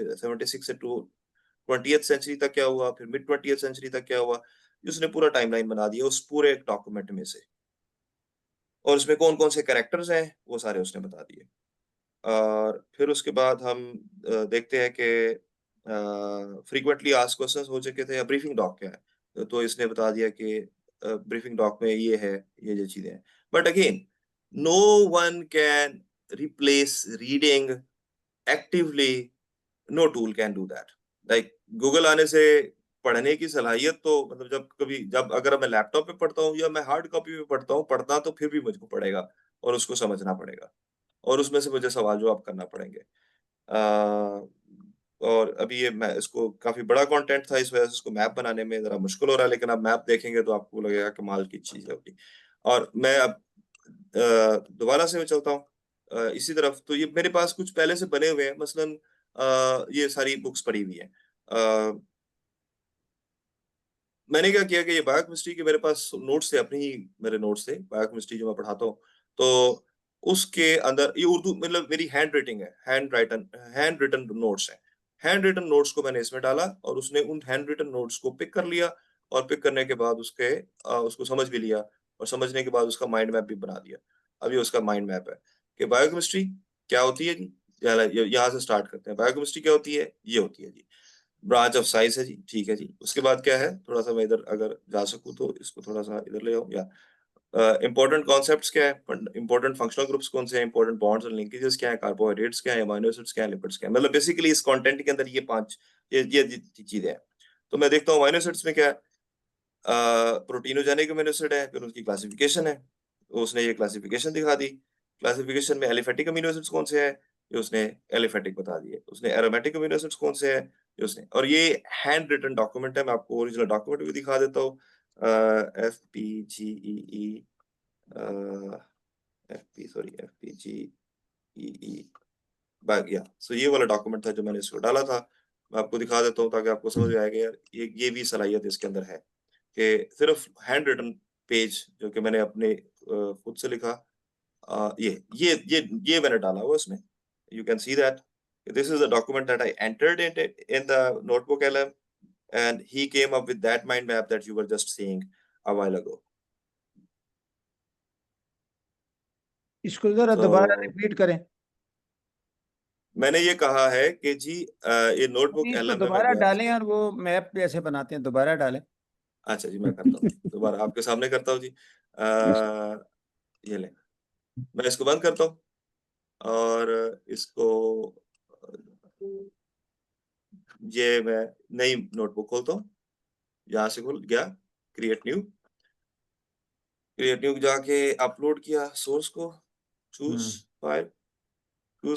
20th सेंचुरी तक क्या हुआ, फिर मिड 20th सेंचुरी तक क्या हुआ। उसने पूरा टाइमलाइन बना दिया उस पूरे डॉक्यूमेंट में से, और उसमें कौन कौन से कैरेक्टर्स हैं वो सारे उसने बता दिए। और फिर उसके बाद हम देखते हैं कि फ्रीक्वेंटली आस्क्ड क्वेश्चंस हो चुके थे, या ब्रीफिंग डॉक क्या है, तो इसने बता दिया कि ब्रीफिंग डॉक में ये है, ये चीजें हैं। But again, no one can replace reading actively, no tool can do that. Like Google आने से पढ़ने की सलाहियत तो मतलब जब अगर मैं लैपटॉप पे पढ़ता हूँ या मैं हार्ड कॉपी पे पढ़ता हूँ, पढ़ना तो फिर भी मुझको पड़ेगा और उसको समझना पड़ेगा, और उसमें से मुझे सवाल जवाब करना पड़ेंगे। और अभी ये मैं इसको काफी बड़ा कंटेंट था, इस वजह से इसको मैप बनाने में जरा मुश्किल हो रहा है, लेकिन आप मैप देखेंगे तो आपको लगेगा कमाल की चीज है होगी। और मैं अब दोबारा से मैं चलता हूँ इसी तरफ। तो ये मेरे पास कुछ पहले से बने हुए हैं, मसलन ये सारी बुक्स पढ़ी हुई हैं। मैंने क्या किया कि ये बायोकेमिस्ट्री के मेरे पास नोट्स थे, अपने ही मेरे नोट्स थे, बायोकेमिस्ट्री जो मैं पढ़ाता हूँ, तो उसके अंदर ये उर्दू मतलब मेरी हैंड रिटन नोट्स हैं। हैंड रिटन नोट्स को मैंने इसमें डाला और उसने उन हैंड रिटन नोट्स को पिक कर लिया, और पिक करने के बाद उसको समझ भी लिया और समझने के बाद उसका माइंड मैप भी बना दिया। अब ये उसका माइंड मैप है कि बायोकेमिस्ट्री क्या होती है जी, यहाँ से स्टार्ट करते हैं। बायोकेमिस्ट्री क्या होती है, ये होती है जी ब्रांच ऑफ साइंस है जी, ठीक है जी। उसके बाद क्या है, थोड़ा सा मैं इधर अगर जा सकूं तो इसको थोड़ा सा इधर ले आऊं, या इंपॉर्टेंट कॉन्सेप्ट्स क्या है, इंपॉर्टेंट फंक्शनल ग्रुप्स कौन से हैं, इंपॉर्टेंट बॉन्ड्स और लिंकेजेस क्या है, कार्बोहाइड्रेट्स क्या है, अमीनो एसिड्स क्या है, लिपिड्स क्या है। मतलब बेसिकली इस कंटेंट के अंदर ये पांच ये चीजें हैं। तो मैं देखता हूँ अमीनो एसिड्स में क्या है, प्रोटीनोजेनिक अमीनो एसिड है, फिर उनकी क्लासिफिकेशन है, उसने ये क्लासिफिकेशन दिखा दी। क्लासिफिकेशन में एलिफेटिक अमीनो एसिड्स कौन से हैं, ये उसने एलिफेटिक बता दिए। उसने एरोमेटिक अमीनो एसिड्स कौन से हैं, ये उसने। और ये हैंड रिटन डॉक्यूमेंट है, मैं आपको ओरिजिनल डॉक्यूमेंट भी दिखा देता हूँ। FPGEE FPGEE सो ये वाला डॉक्यूमेंट था जो मैंने इसको डाला था। मैं आपको दिखा देता हूँ ताकि आपको समझ में आएगा यार ये भी सलाहियत इसके अंदर है कि सिर्फ हैंड रिटन पेज जो कि मैंने अपने खुद से लिखा, ये मैंने डाला हुआ इसमें। You can see that this is the document that I entered in the notebook LM, and he came up with that mind map that you were just seeing a while ago. इसको जरा So, दोबारा repeat करें। मैंने ये कहा है कि जी ये नोटबुक इसको LM में मैं दोबारा गया। डालें और वो मैप जैसे बनाते हैं दोबारा डालें। अच्छा जी, मैं करता हूँ दोबारा आपके सामने करता हूँ जी। ये ले, मैं इसको बंद करता हूँ और इसको ये मैं नई नोटबुक खोलता हूँ। यहाँ से खुल गया, क्रिएट न्यू जाके अपलोड किया सोर्स को, चूज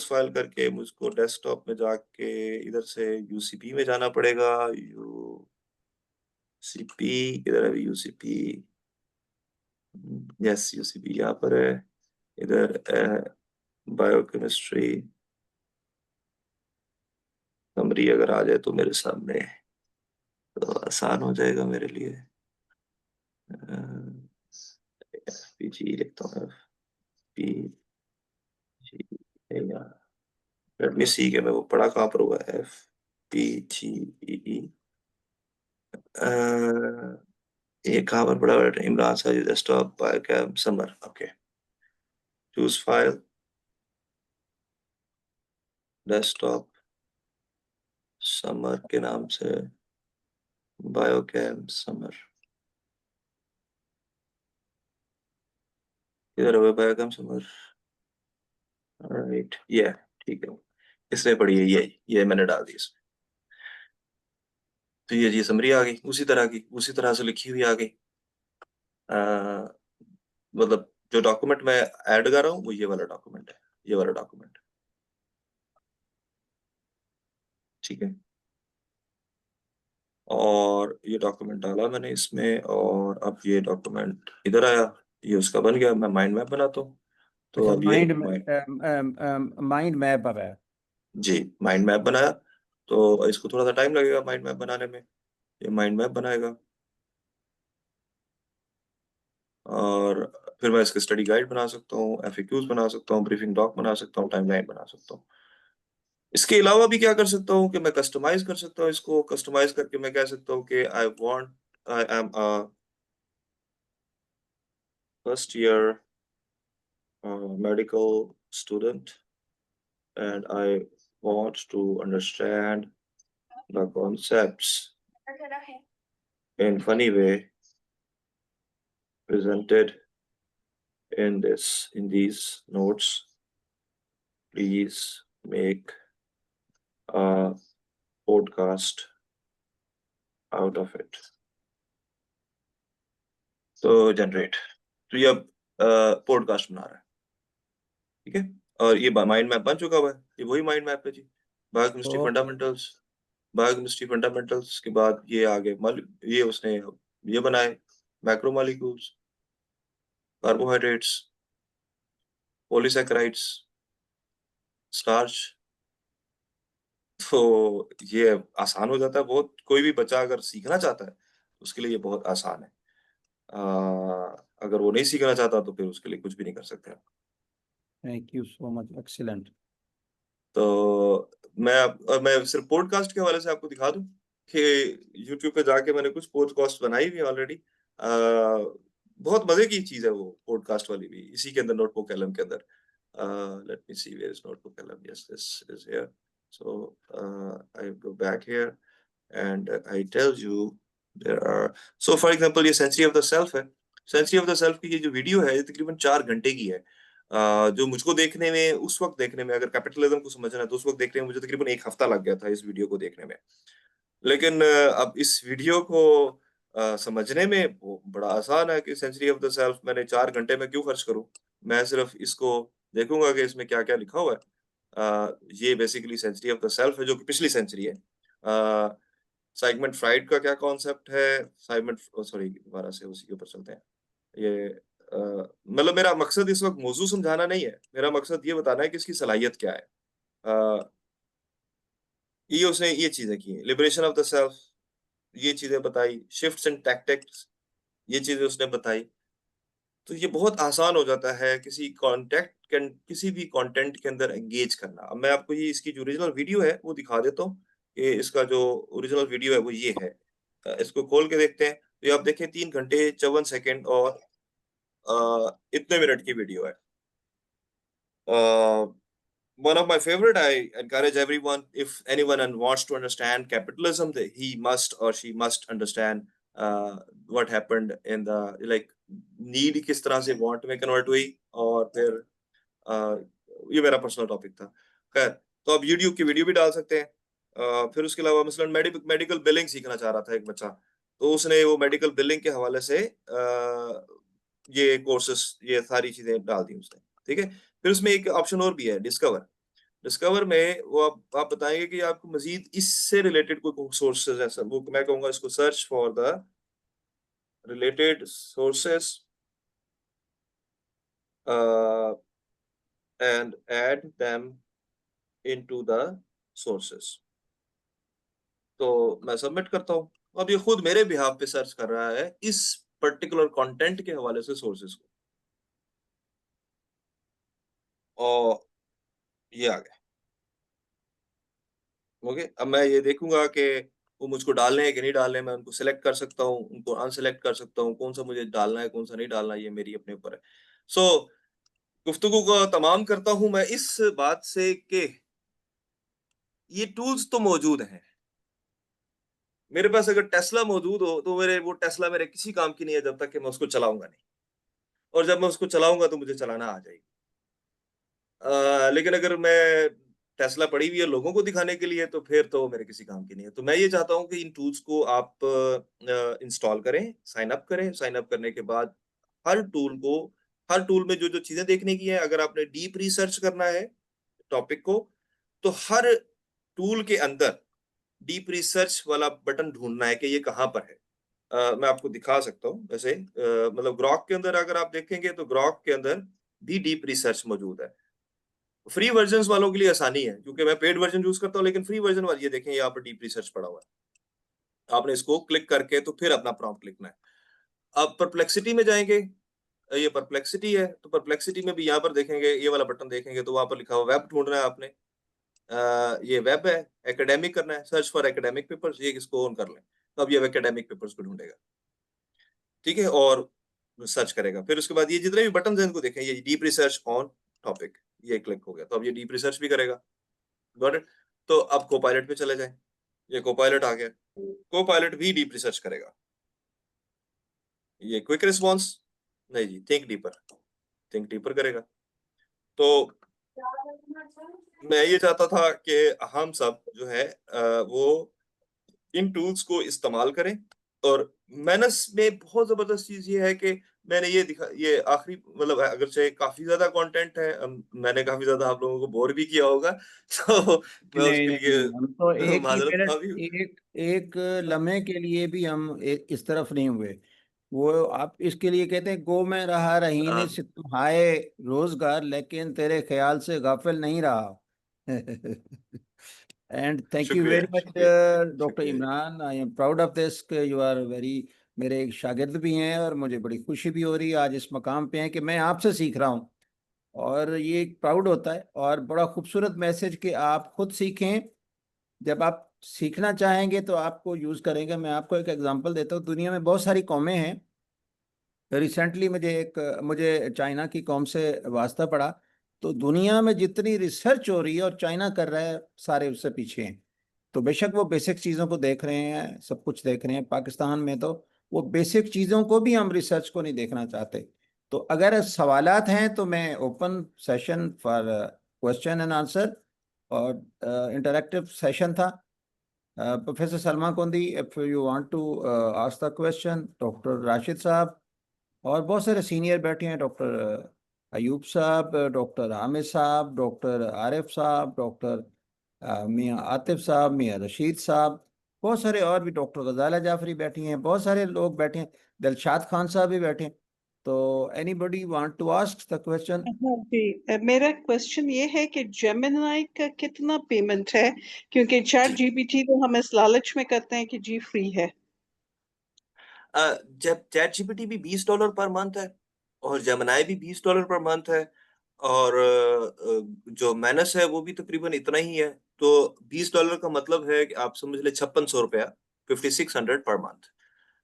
फाइल करके मुझको डेस्कटॉप में जाके इधर से यूसीपी में जाना पड़ेगा। यूसीपी इधर है, यूसीपी यस यूसीपी यहाँ पर है। इधर बायोकेमिस्ट्री समरी अगर आ जाए तो मेरे सामने तो आसान हो जाएगा मेरे लिए। FPG लिखता हूँ, FPG लेट मी सी के मैं वो पढ़ा कहाँ पर हुआ है, FPGE ये कहाँ पर पड़ा है, Imran Sajid desktop biochem summer. Okay, choose file desktop summer के नाम से बायोकेम समर, इधर है बायोकेम समर। राइट, ये ठीक है, इसने पढ़ी है, ये मैंने डाल दी इसमें। तो ये समरी आ गई, उसी तरह से लिखी हुई आ गई। मतलब जो डॉक्यूमेंट मैं ऐड कर रहा हूँ वो ये वाला डॉक्यूमेंट है, ये वाला डॉक्यूमेंट, ठीक है। और ये डॉक्यूमेंट डाला मैंने इसमें, और अब ये डॉक्यूमेंट इधर आया, ये उसका बन गया। मैं माइंड मैप बनाता हूँ। तो अच्छा, अब ये माइंड मैप अब है जी माइंड मैप बनाया। तो इसको थोड़ा सा टाइम लगेगा माइंड मैप बनाने में, ये माइंड मैप बनाएगा और फिर मैं इसके स्टडी गाइड बना सकता हूँ, FAQs बना सकता हूँ, ब्रीफिंग डॉक बना सकता हूँ, टाइमलाइन बना सकता हूँ। इसके अलावा भी क्या कर सकता हूँ कि मैं कस्टमाइज कर सकता हूँ। इसको कस्टमाइज करके मैं कह सकता हूँ कि I am a first year medical student and I want to understand the concepts in funny way presented in these notes. Please make a podcast out of it. तो जनरेट, तो ये अब पॉडकास्ट बना रहा है, ठीक है। और ये माइंड मैप बन चुका हुआ है, ये वही माइंड मैप है जी। बायोकेमिस्ट्री फंडामेंटल्स के बाद ये आगे ये उसने ये बनाए मैक्रोमोलिक्यूल्स, कार्बोहाइड्रेट्स, पॉलीसैकेराइड्स, स्टार्च। तो ये आसान हो जाता है बहुत, कोई भी बच्चा अगर सीखना चाहता है उसके लिए ये बहुत आसान है। अगर वो नहीं सीखना चाहता तो फिर उसके लिए कुछ भी नहीं कर सकते। Thank you so much, excellent. तो मैं सिर्फ पॉडकास्ट के हवाले से आपको दिखा दूं कि YouTube पे जाके मैंने कुछ पॉडकास्ट बनाई हुई ऑलरेडी। बहुत मजे की चीज है वो पॉडकास्ट वाली भी, इसी के अंदर नोटबुक एलएम के अंदर। Let me see where is notebook LM, yes this is here. So I go back here and I tell you there are, so for example ये सेंचुरी ऑफ द सेल्फ है। Century of the self की ये जो video है ये तकरीबन 4 घंटे की है। जो मुझको देखने में, उस वक्त देखने में, अगर कैपिटलिज्म को समझना है तो उस वक्त देखने में मुझे तकरीबन 1 हफ्ता लग गया था इस वीडियो को देखने में। लेकिन अब इस वीडियो को समझने में वो बड़ा आसान है कि सेंचुरी ऑफ द सेल्फ मैंने 4 घंटे में क्यों खर्च करूं। मैं सिर्फ इसको देखूंगा कि इसमें क्या क्या लिखा हुआ है। ये basically century of the self है जो कि पिछली सेंचुरी है। साइगमंड फ्राइड का क्या कॉन्सेप्ट है, साइगमंड सॉरी दोबारा से उसी के ऊपर चलते हैं। ये मतलब मेरा मकसद इस वक्त मौजू समझाना नहीं है, मेरा मकसद ये बताना है कि इसकी सलाहियत क्या है। ये उसने ये चीजें की, लिबरेशन ऑफ द सेल्फ ये चीजें बताई, शिफ्ट्स एंड टैक्टिक्स ये चीजें उसने बताई। तो ये बहुत आसान हो जाता है किसी भी कंटेंट के अंदर एंगेज करना। अब मैं आपको ये इसकी जो ओरिजिनल वीडियो है वो दिखा देता हूँ कि इसका जो ओरिजिनल वीडियो है वो ये है। इसको खोल के देखते हैं तो ये आप देखें 3 घंटे 54 सेकंड और इतने मिनट की वीडियो है। One of my favorite, I encourage everyone, if anyone wants to understand capitalism, that he must or she must understand what happened in the like need किस तरह से want में convert हुई, और फिर ये मेरा पर्सनल टॉपिक था। खैर, तो अब यूट्यूब की वीडियो भी डाल सकते हैं। फिर उसके अलावा मसलन मेडिकल बिलिंग सीखना चाह रहा था एक बच्चा, तो उसने वो मेडिकल बिलिंग के हवाले से ये कोर्सेस, ये सारी चीजें डाल दी उसने। ठीक है, फिर उसमें एक ऑप्शन और भी है, डिस्कवर में वो आप बताएंगे कि आपको मजीद इससे रिलेटेड कोई सोर्सेज है, वो मैं कहूंगा इसको search for the related sources and add them into the sources. तो मैं सबमिट करता हूँ, अब ये खुद मेरे बिहाफ पे सर्च कर रहा है इस पर्टिकुलर कंटेंट के हवाले से सोर्सेस को, और ये आ गया। ओके, अब मैं ये देखूंगा कि वो मुझको डालने हैं कि नहीं डालने, मैं उनको सिलेक्ट कर सकता हूँ, उनको अनसिलेक्ट कर सकता हूँ, कौन सा मुझे डालना है कौन सा नहीं डालना, ये मेरी अपने ऊपर है। सो गुफ्तगू को तमाम करता हूँ मैं इस बात से कि ये टूल्स तो मौजूद हैं। मेरे पास अगर टेस्ला मौजूद हो तो वो टेस्ला मेरे किसी काम की नहीं है जब तक कि मैं उसको चलाऊंगा नहीं, और जब मैं उसको चलाऊंगा तो मुझे चलाना आ जाएगी। लेकिन अगर मैं टेस्ला पड़ी हुई है लोगों को दिखाने के लिए तो फिर तो मेरे किसी काम की नहीं है। तो मैं ये चाहता हूँ कि इन टूल्स को आप इंस्टॉल करें, साइन अप करें। साइन अप करने के बाद हर टूल में जो जो चीजें देखने की है, अगर आपने डीप रिसर्च करना है टॉपिक को, तो हर टूल के अंदर डीप रिसर्च वाला बटन ढूंढना है कि ये कहाँ पर है। मैं आपको दिखा सकता हूँ। वैसे मतलब ग्रॉक के अंदर अगर आप देखेंगे तो ग्रॉक के अंदर भी डीप रिसर्च मौजूद है। फ्री वर्जन वालों के लिए आसानी है क्योंकि मैं पेड वर्जन यूज करता हूँ, लेकिन फ्री वर्जन वाली ये देखें यहाँ पर डीप रिसर्च पड़ा हुआ है। आपने इसको क्लिक करके तो फिर अपना प्रॉम्प्ट लिखना है। अब परप्लेक्सिटी में जाएंगे, ये परप्लेक्सिटी है, तो परप्लेक्सिटी में भी यहाँ पर देखेंगे, ये वाला बटन देखेंगे तो वहां पर लिखा हुआ वेब ढूंढना है आपने। ये वेब है, एकेडमिक करना है, सर्च फॉर एकेडमिक पेपर्स, ये इसको ऑन कर लें तो अब ये एकेडमिक पेपर्स को ढूंढेगा। ठीक है, और सर्च करेगा। फिर उसके बाद ये जितने भी बटन हैं इनको देखें, ये डीप रिसर्च ऑन टॉपिक, ये क्लिक हो गया तो अब ये डीप रिसर्च भी करेगा। Got it. तो अब कोपायलट पे चले जाएं, ये कोपायलट आ गया, कोपायलट भी डीप रिसर्च करेगा। ये क्विक रिस्पॉन्स नहीं जी, थिंक डीपर करेगा। तो मैं ये चाहता था कि हम सब जो है वो इन टूल्स को इस्तेमाल करें। और मैनस में बहुत जबरदस्त चीज ये है कि मैंने ये दिखा, ये आखिरी मतलब अगर से काफी ज्यादा कंटेंट है, मैंने काफी ज्यादा आप लोगों को बोर भी किया होगा तो मैं नहीं उसके नहीं लिए नहीं, हम तो एक ही माजरत खा मिनट, भी हूँ। एक लम्हे के लिए भी हम इस तरफ नहीं हुए। वो आप इसके लिए कहते हैं, गो में रहा रहीने हाँ, से तुम्हारे रोजगार, लेकिन तेरे ख्याल से गाफिल नहीं रहा। एंड थैंक यू शुक्रिया वेरी मच शुक्रिया डॉक्टर शुक्रिया। Imran, I am proud of this, you are very, मेरे एक शागिर्द भी हैं और मुझे बड़ी खुशी भी हो रही है आज इस मकाम पे हैं कि मैं आपसे सीख रहा हूँ। और ये एक प्राउड होता है और बड़ा खूबसूरत मैसेज कि आप खुद सीखें। जब आप सीखना चाहेंगे तो आपको यूज करेंगे। मैं आपको एक एग्जांपल देता हूँ, दुनिया में बहुत सारी कौमें हैं रिसेंटली मुझे चाइना की कौम से वास्ता पड़ा, तो दुनिया में जितनी रिसर्च हो रही है और चाइना कर रहा है, सारे उससे पीछे हैं। तो बेशक वो बेसिक चीज़ों को देख रहे हैं, सब कुछ देख रहे हैं। पाकिस्तान में तो वो बेसिक चीज़ों को भी हम रिसर्च को नहीं देखना चाहते। तो अगर सवालात हैं तो मैं open session for question and answer, और इंटरेक्टिव सेशन था। Professor Salma Kondi, if you want to ask the question, doctor Rashid साहब, और बहुत सारे सीनियर बैठे हैं, डॉक्टर अयूब साहब, डॉक्टर आमिर साहब, डॉक्टर आरिफ साहब, डॉक्टर मियाँ आतिफ साहब, मियाँ रशीद साहब, बहुत सारे और भी, डॉक्टर गजाला जाफरी बैठी हैं, बहुत सारे लोग बैठे हैं, दिलशाद खान साहब भी बैठे हैं। तो anybody want to ask the question? हाँ जी, मेरा क्वेश्चन ये है कि जेमिनी का कितना पेमेंट है, क्योंकि चैट जी जीपीटी तो हम इस लालच में करते हैं कि जी फ्री है। जब चैट जीपीटी भी $20 पर मंथ है और जेमिनी भी $20 पर मंथ है, और जो मैनस है वो भी तकरीबन इतना ही है। तो $20 का मतलब है कि आप समझ ले 5600 रुपया, 5600 per month.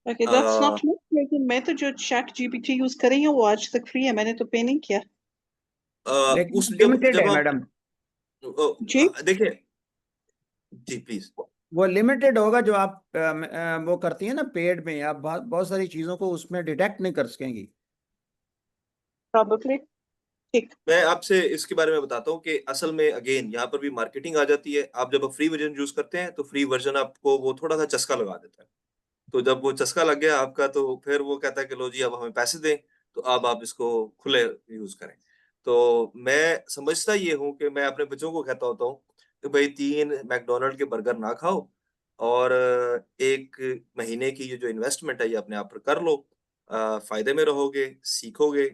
Okay, that's not much, लेकिन मैं तो जो चैट जीपीटी यूज कर रही हूँ वो आज तक फ्री है, मैंने तो पे नहीं किया। लेकिन उस जब लिमिटेड जब है हम मैडम, जी, देखिए जी प्लीज। वो लिमिटेड होगा। जो आप वो करती हैं ना पेड में, आप बहुत बहुत सारी चीज़ों को उसमें डिटेक्ट नहीं कर सकेंगी। प्रॉब्ली। ठीक। मैं आपसे इसके बारे में बताता हूँ कि असल में अगेन यहाँ पर भी मार्केटिंग आ जाती है। आप जब फ्री वर्जन यूज करते हैं तो फ्री वर्जन आपको वो थोड़ा सा चस्का लगा देता है। तो जब वो चस्का लग गया आपका, तो फिर वो कहता है कि लो जी अब हमें पैसे दें, तो अब आप इसको खुले यूज करें। तो मैं समझता ये हूँ कि मैं अपने बच्चों को कहता होता हूँ कि भाई 3 मैकडोनल्ड के बर्गर ना खाओ, और 1 महीने की ये जो इन्वेस्टमेंट है ये अपने आप पर कर लो। फायदे में रहोगे, सीखोगे।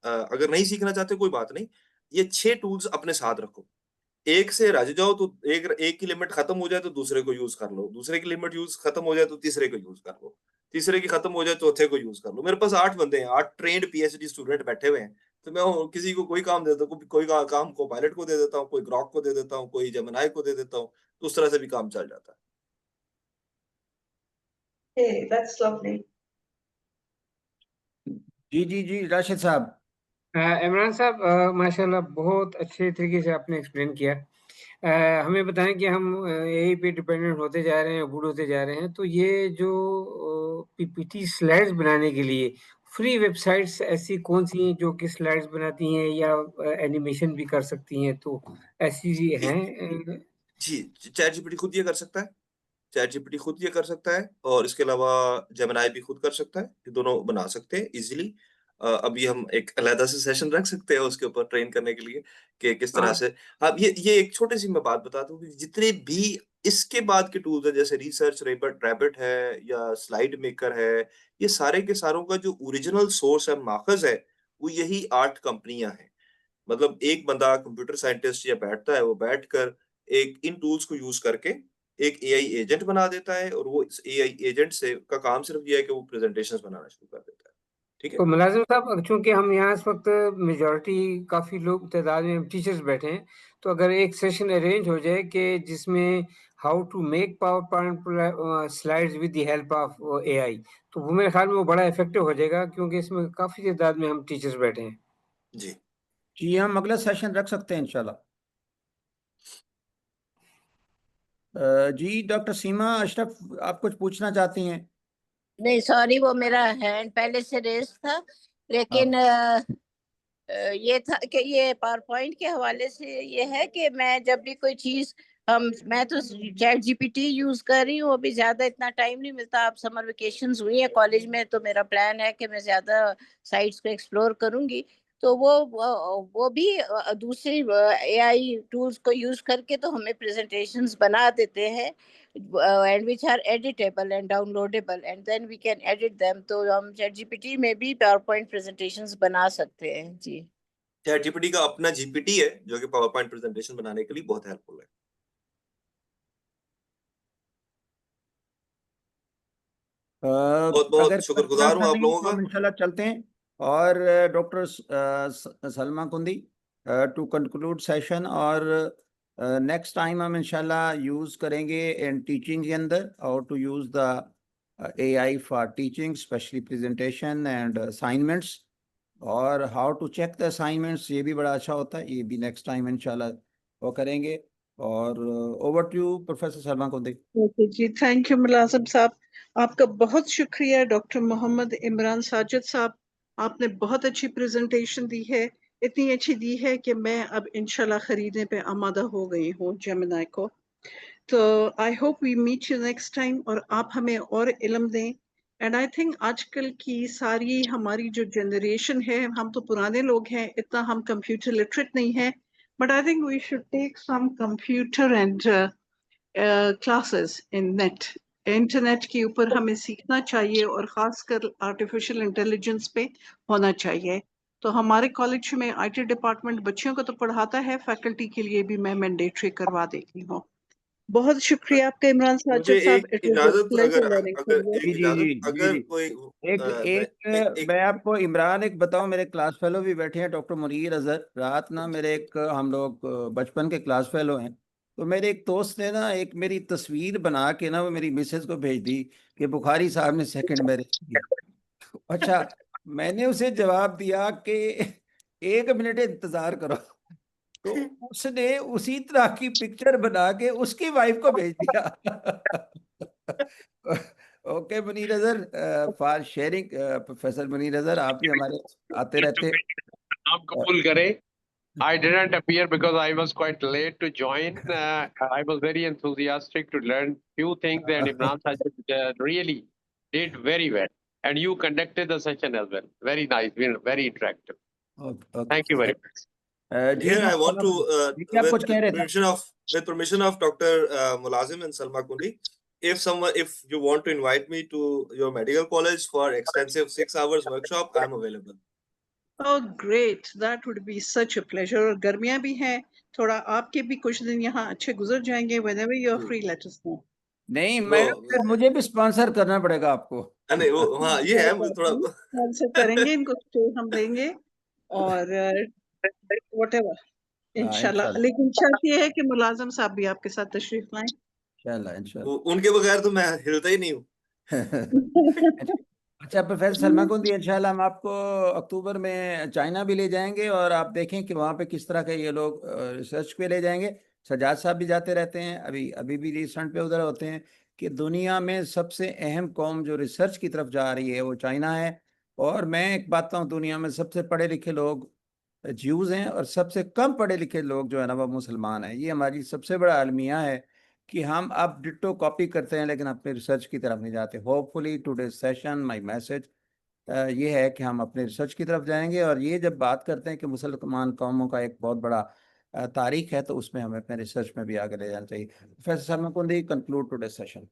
अगर नहीं सीखना चाहते कोई बात नहीं, ये 6 टूल्स अपने साथ रखो। एक से रज जाओ तो एक की लिमिट खत्म हो जाए तो दूसरे को यूज कर लो, दूसरे की लिमिट यूज खत्म हो जाए तो तीसरे को यूज कर लो, तीसरे की खत्म हो जाए चौथे को यूज कर लो। मेरे पास 8 बंदे हैं, 8 ट्रेंड पीएचडी स्टूडेंट बैठे हुए हैं। तो मैं किसी को कोई काम दे देता हूँ, कोई काम को पायलट को दे देता हूँ, कोई ग्रॉक को दे देता हूँ, कोई जेमिनी को दे देता हूँ। तो उस तरह से भी काम चल जाता है। That's lovely. जी जी जी, राशिद साहब। इमरान साहब, माशाल्लाह बहुत अच्छे तरीके से आपने एक्सप्लेन किया। हमें बताएं कि हम एआई पे डिपेंडेंट होते जा रहे हैं, बूढ़े होते जा रहे हैं, तो ये जो पीपीटी स्लाइड्स बनाने के लिए फ्री वेबसाइट्स ऐसी कौन सी हैं जो कि स्लाइड्स बनाती हैं या एनिमेशन भी कर सकती हैं, तो ऐसी हैं? जी, चैट जीपीटी खुद ये कर सकता है। चैट जीपीटी खुद ये कर सकता है, और इसके अलावा जेमिनी भी खुद कर सकता है। ये दोनों बना सकते हैं इजीली। अभी हम एक अलग से सेशन रख सकते हैं उसके ऊपर ट्रेन करने के लिए कि किस तरह हाँ, से। अब ये एक छोटी सी मैं बात बता दूं कि जितने भी इसके बाद के टूल्स हैं, जैसे रिसर्च रैबिट है या स्लाइड मेकर है, ये सारे के सारों का जो ओरिजिनल सोर्स है, माखज है, वो यही 8 कंपनियां हैं। मतलब एक बंदा कंप्यूटर साइंटिस्ट या बैठता है, वो बैठकर एक इन टूल्स को यूज करके एक एआई एजेंट बना देता है, और वो इस एआई एजेंट से का काम सिर्फ ये है कि वो प्रेजेंटेशंस बनाना शुरू कर देता है। ठीक है? तो मुलाजिम साहब, चूंकि हम यहाँ इस वक्त मेजॉरिटी काफ़ी लोग तादाद में टीचर्स बैठे हैं, तो अगर एक सेशन अरेंज हो जाए कि जिसमें how to make PowerPoint slides with the help of AI, तो वो मेरे ख्याल में वो बड़ा इफेक्टिव हो जाएगा, क्योंकि इसमें काफ़ी तादाद में हम टीचर्स बैठे हैं। जी। जी, हम अगला सेशन रख सकते हैं इंशाल्लाह। जी, डॉक्टर सीमा अशरफ, आप कुछ पूछना चाहती हैं? नहीं, सॉरी, वो मेरा हैंड पहले से रेस था, लेकिन हाँ। ये था कि ये पावर पॉइंट के हवाले से ये है कि मैं जब भी कोई चीज मैं तो चैट जीपीटी यूज कर रही हूँ। अभी ज्यादा इतना टाइम नहीं मिलता, अब समर वेकेशंस हुई है कॉलेज में, तो मेरा प्लान है कि मैं ज्यादा साइट्स को एक्सप्लोर करूंगी। तो वो भी दूसरी एआई टूल्स को यूज करके तो हमें प्रेजेंटेशंस बना देते हैं, and which are editable and downloadable, and then we can edit them। तो हम ChatGPT में भी PowerPoint presentations बना सकते हैं जी। चैट जीपीटी का अपना जीपीटी है जो कि पावर पॉइंट प्रेजेंटेशन बनाने के लिए बहुत हेल्पफुल है। बहुत अगर बहुत क्वेश्चन शुक्रगुजार हूँ आंसर आप नहीं लोगों तो का। हम इंशाल्लाह चलते हैं। और doctor Salma Kundi, to conclude session, और नेक्स्ट टाइम हम इंशाल्लाह यूज़ करेंगे इन टीचिंग के अंदर, और to use the AI for teaching, especially presentation and assignments, और how to check the assignments, ये भी बड़ा अच्छा होता है, ये भी next time इंशाल्लाह वो करेंगे। और over to you professor Salma Kundi. Okay जी, थैंक यू मुलाजिम साहब, आपका बहुत शुक्रिया। डॉक्टर मोहम्मद इमरान साजिद साहब, आपने बहुत अच्छी प्रेजेंटेशन दी है, इतनी अच्छी दी है कि मैं अब इंशाल्लाह खरीदने पे आमादा हो गई हूँ जेमिनी को। तो I hope we meet you next time और आप हमें और इल्म दें। एंड आई थिंक आजकल की सारी हमारी जो जनरेशन है, हम तो पुराने लोग हैं, इतना हम कंप्यूटर लिटरेट नहीं है, but I think we should take some computer and classes in net, internet के ऊपर हमें सीखना चाहिए और खासकर आर्टिफिशियल इंटेलिजेंस पे होना चाहिए। तो हमारे कॉलेज में आईटी डिपार्टमेंट बच्चियों को तो पढ़ाता है, फैकल्टी के लिए भी मैं मैंडेटरी करवा देती हूँ। बहुत शुक्रिया आपका इमरान मुझे साजिद साहब, एक इट वाज अ इजाजत, प्लेजर अगर लर्निंग अगर फ्रॉम यू। एक जी जी इजाजत, जी जी अगर जी। कोई एक मैं आपको इमरान एक बताऊं, मेरे क्लास फेलो भी बैठे हैं, डॉक्टर मुनीर अजहर। रात ना मेरे एक हम लोग बचपन के क्लास फेलो हैं, तो मेरे एक दोस्त ने ना एक मेरी तस्वीर बना के ना वो मेरी मिसेज को भेज दी कि बुखारी साहब ने सेकंड मैरिज की। अच्छा, मैंने उसे जवाब दिया कि 1 मिनट इंतजार करो, तो उसने उसी तरह की पिक्चर बना के उसकी वाइफ को भेज दिया। Okay Munir Azhar, for sharing. Professor Munir Azhar, आप भी हमारे आते रहते। नाम कबूल करे। I didn't appear because I was quite late to join. I was very enthusiastic to learn few things, and Imran Sajid really did very well. And you conducted the session as well. Very nice, very interactive. Thank you very much. Ji Here I want to, देखिए, आप कुछ कह रहे थे। with permission of Dr. Mulazim and Salma Kundi, if you want to invite me to your medical college for extensive 6 hours workshop, I am available. Oh great, that would be such a pleasure। और गर्मियां भी हैं, थोड़ा आपके भी कुछ दिन यहाँ अच्छे गुजर जाएंगे। whenever you are free, let us know। नहीं, मैं फिर मुझे भी स्पॉन्सर करना पड़ेगा आपको। नहीं वो हाँ ये है थोड़ा स्पॉन्सर करेंगे इनको, स्टे हम देंगे और whatever इंशाल्लाह। लेकिन शर्त ये है कि मुलाजिम साहब भी आपके साथ तशरीफ लाएं। इंशाल्लाह इंशाल्लाह। उनके बगैर तो मैं हिलता ही नहीं हूँ। अच्छा प्रोफेसर सलमा कुंदी, इंशाल्लाह हम आपको अक्टूबर में चाइना भी ले जाएंगे और आप देखें कि वहाँ पे किस तरह के ये लोग रिसर्च पे ले जाएंगे। सजाद साहब भी जाते रहते हैं, अभी अभी भी रिसेंट पे उधर होते हैं कि दुनिया में सबसे अहम कौम जो रिसर्च की तरफ जा रही है वो चाइना है। और मैं एक बात कहूँ, दुनिया में सबसे पढ़े लिखे लोग ज्यूज हैं और सबसे कम पढ़े लिखे लोग जो है ना वो मुसलमान हैं। ये हमारी सबसे बड़ा अलमिया है कि हम अब डिट्टो कॉपी करते हैं लेकिन अपने रिसर्च की तरफ नहीं जाते। Hopefully today session my message ये है कि हम अपने रिसर्च की तरफ जाएंगे। और ये जब बात करते हैं कि मुसलमान कौमों का एक बहुत बड़ा तारीख है, तो उसमें हमें अपने रिसर्च में भी आगे ले जाना चाहिए। Professor Salma Kundi, conclude today session.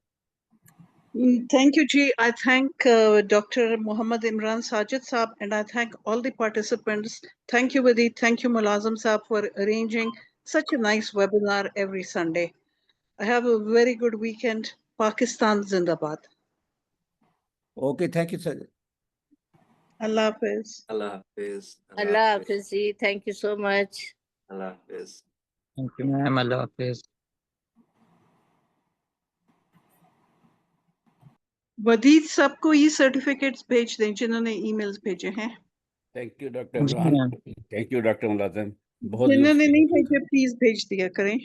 Thank you, Ji. I thank Dr. Muhammad Imran Sajid Saab, and I thank all the participants. Thank you, Vidit. Thank you, Mulazim Saab, for arranging such a nice webinar every Sunday. Have a very good weekend. Pakistan Zindabad. Okay, thank you sir. Allah Hafiz. अल्लाह हाफिज। Allah Hafiz ji, thank you so much। अल्लाह हाफिज। Thank you ma'am, अल्लाह हाफिज। वदीद सबको ये certificates भेज दें जिन्होंने ईमेल्स भेजे हैं। Thank you doctor Imran, thank you doctor Mulazim, बहुत जिन्होंने नहीं यूजफुल। भेजे प्लीज भेज दिया करें।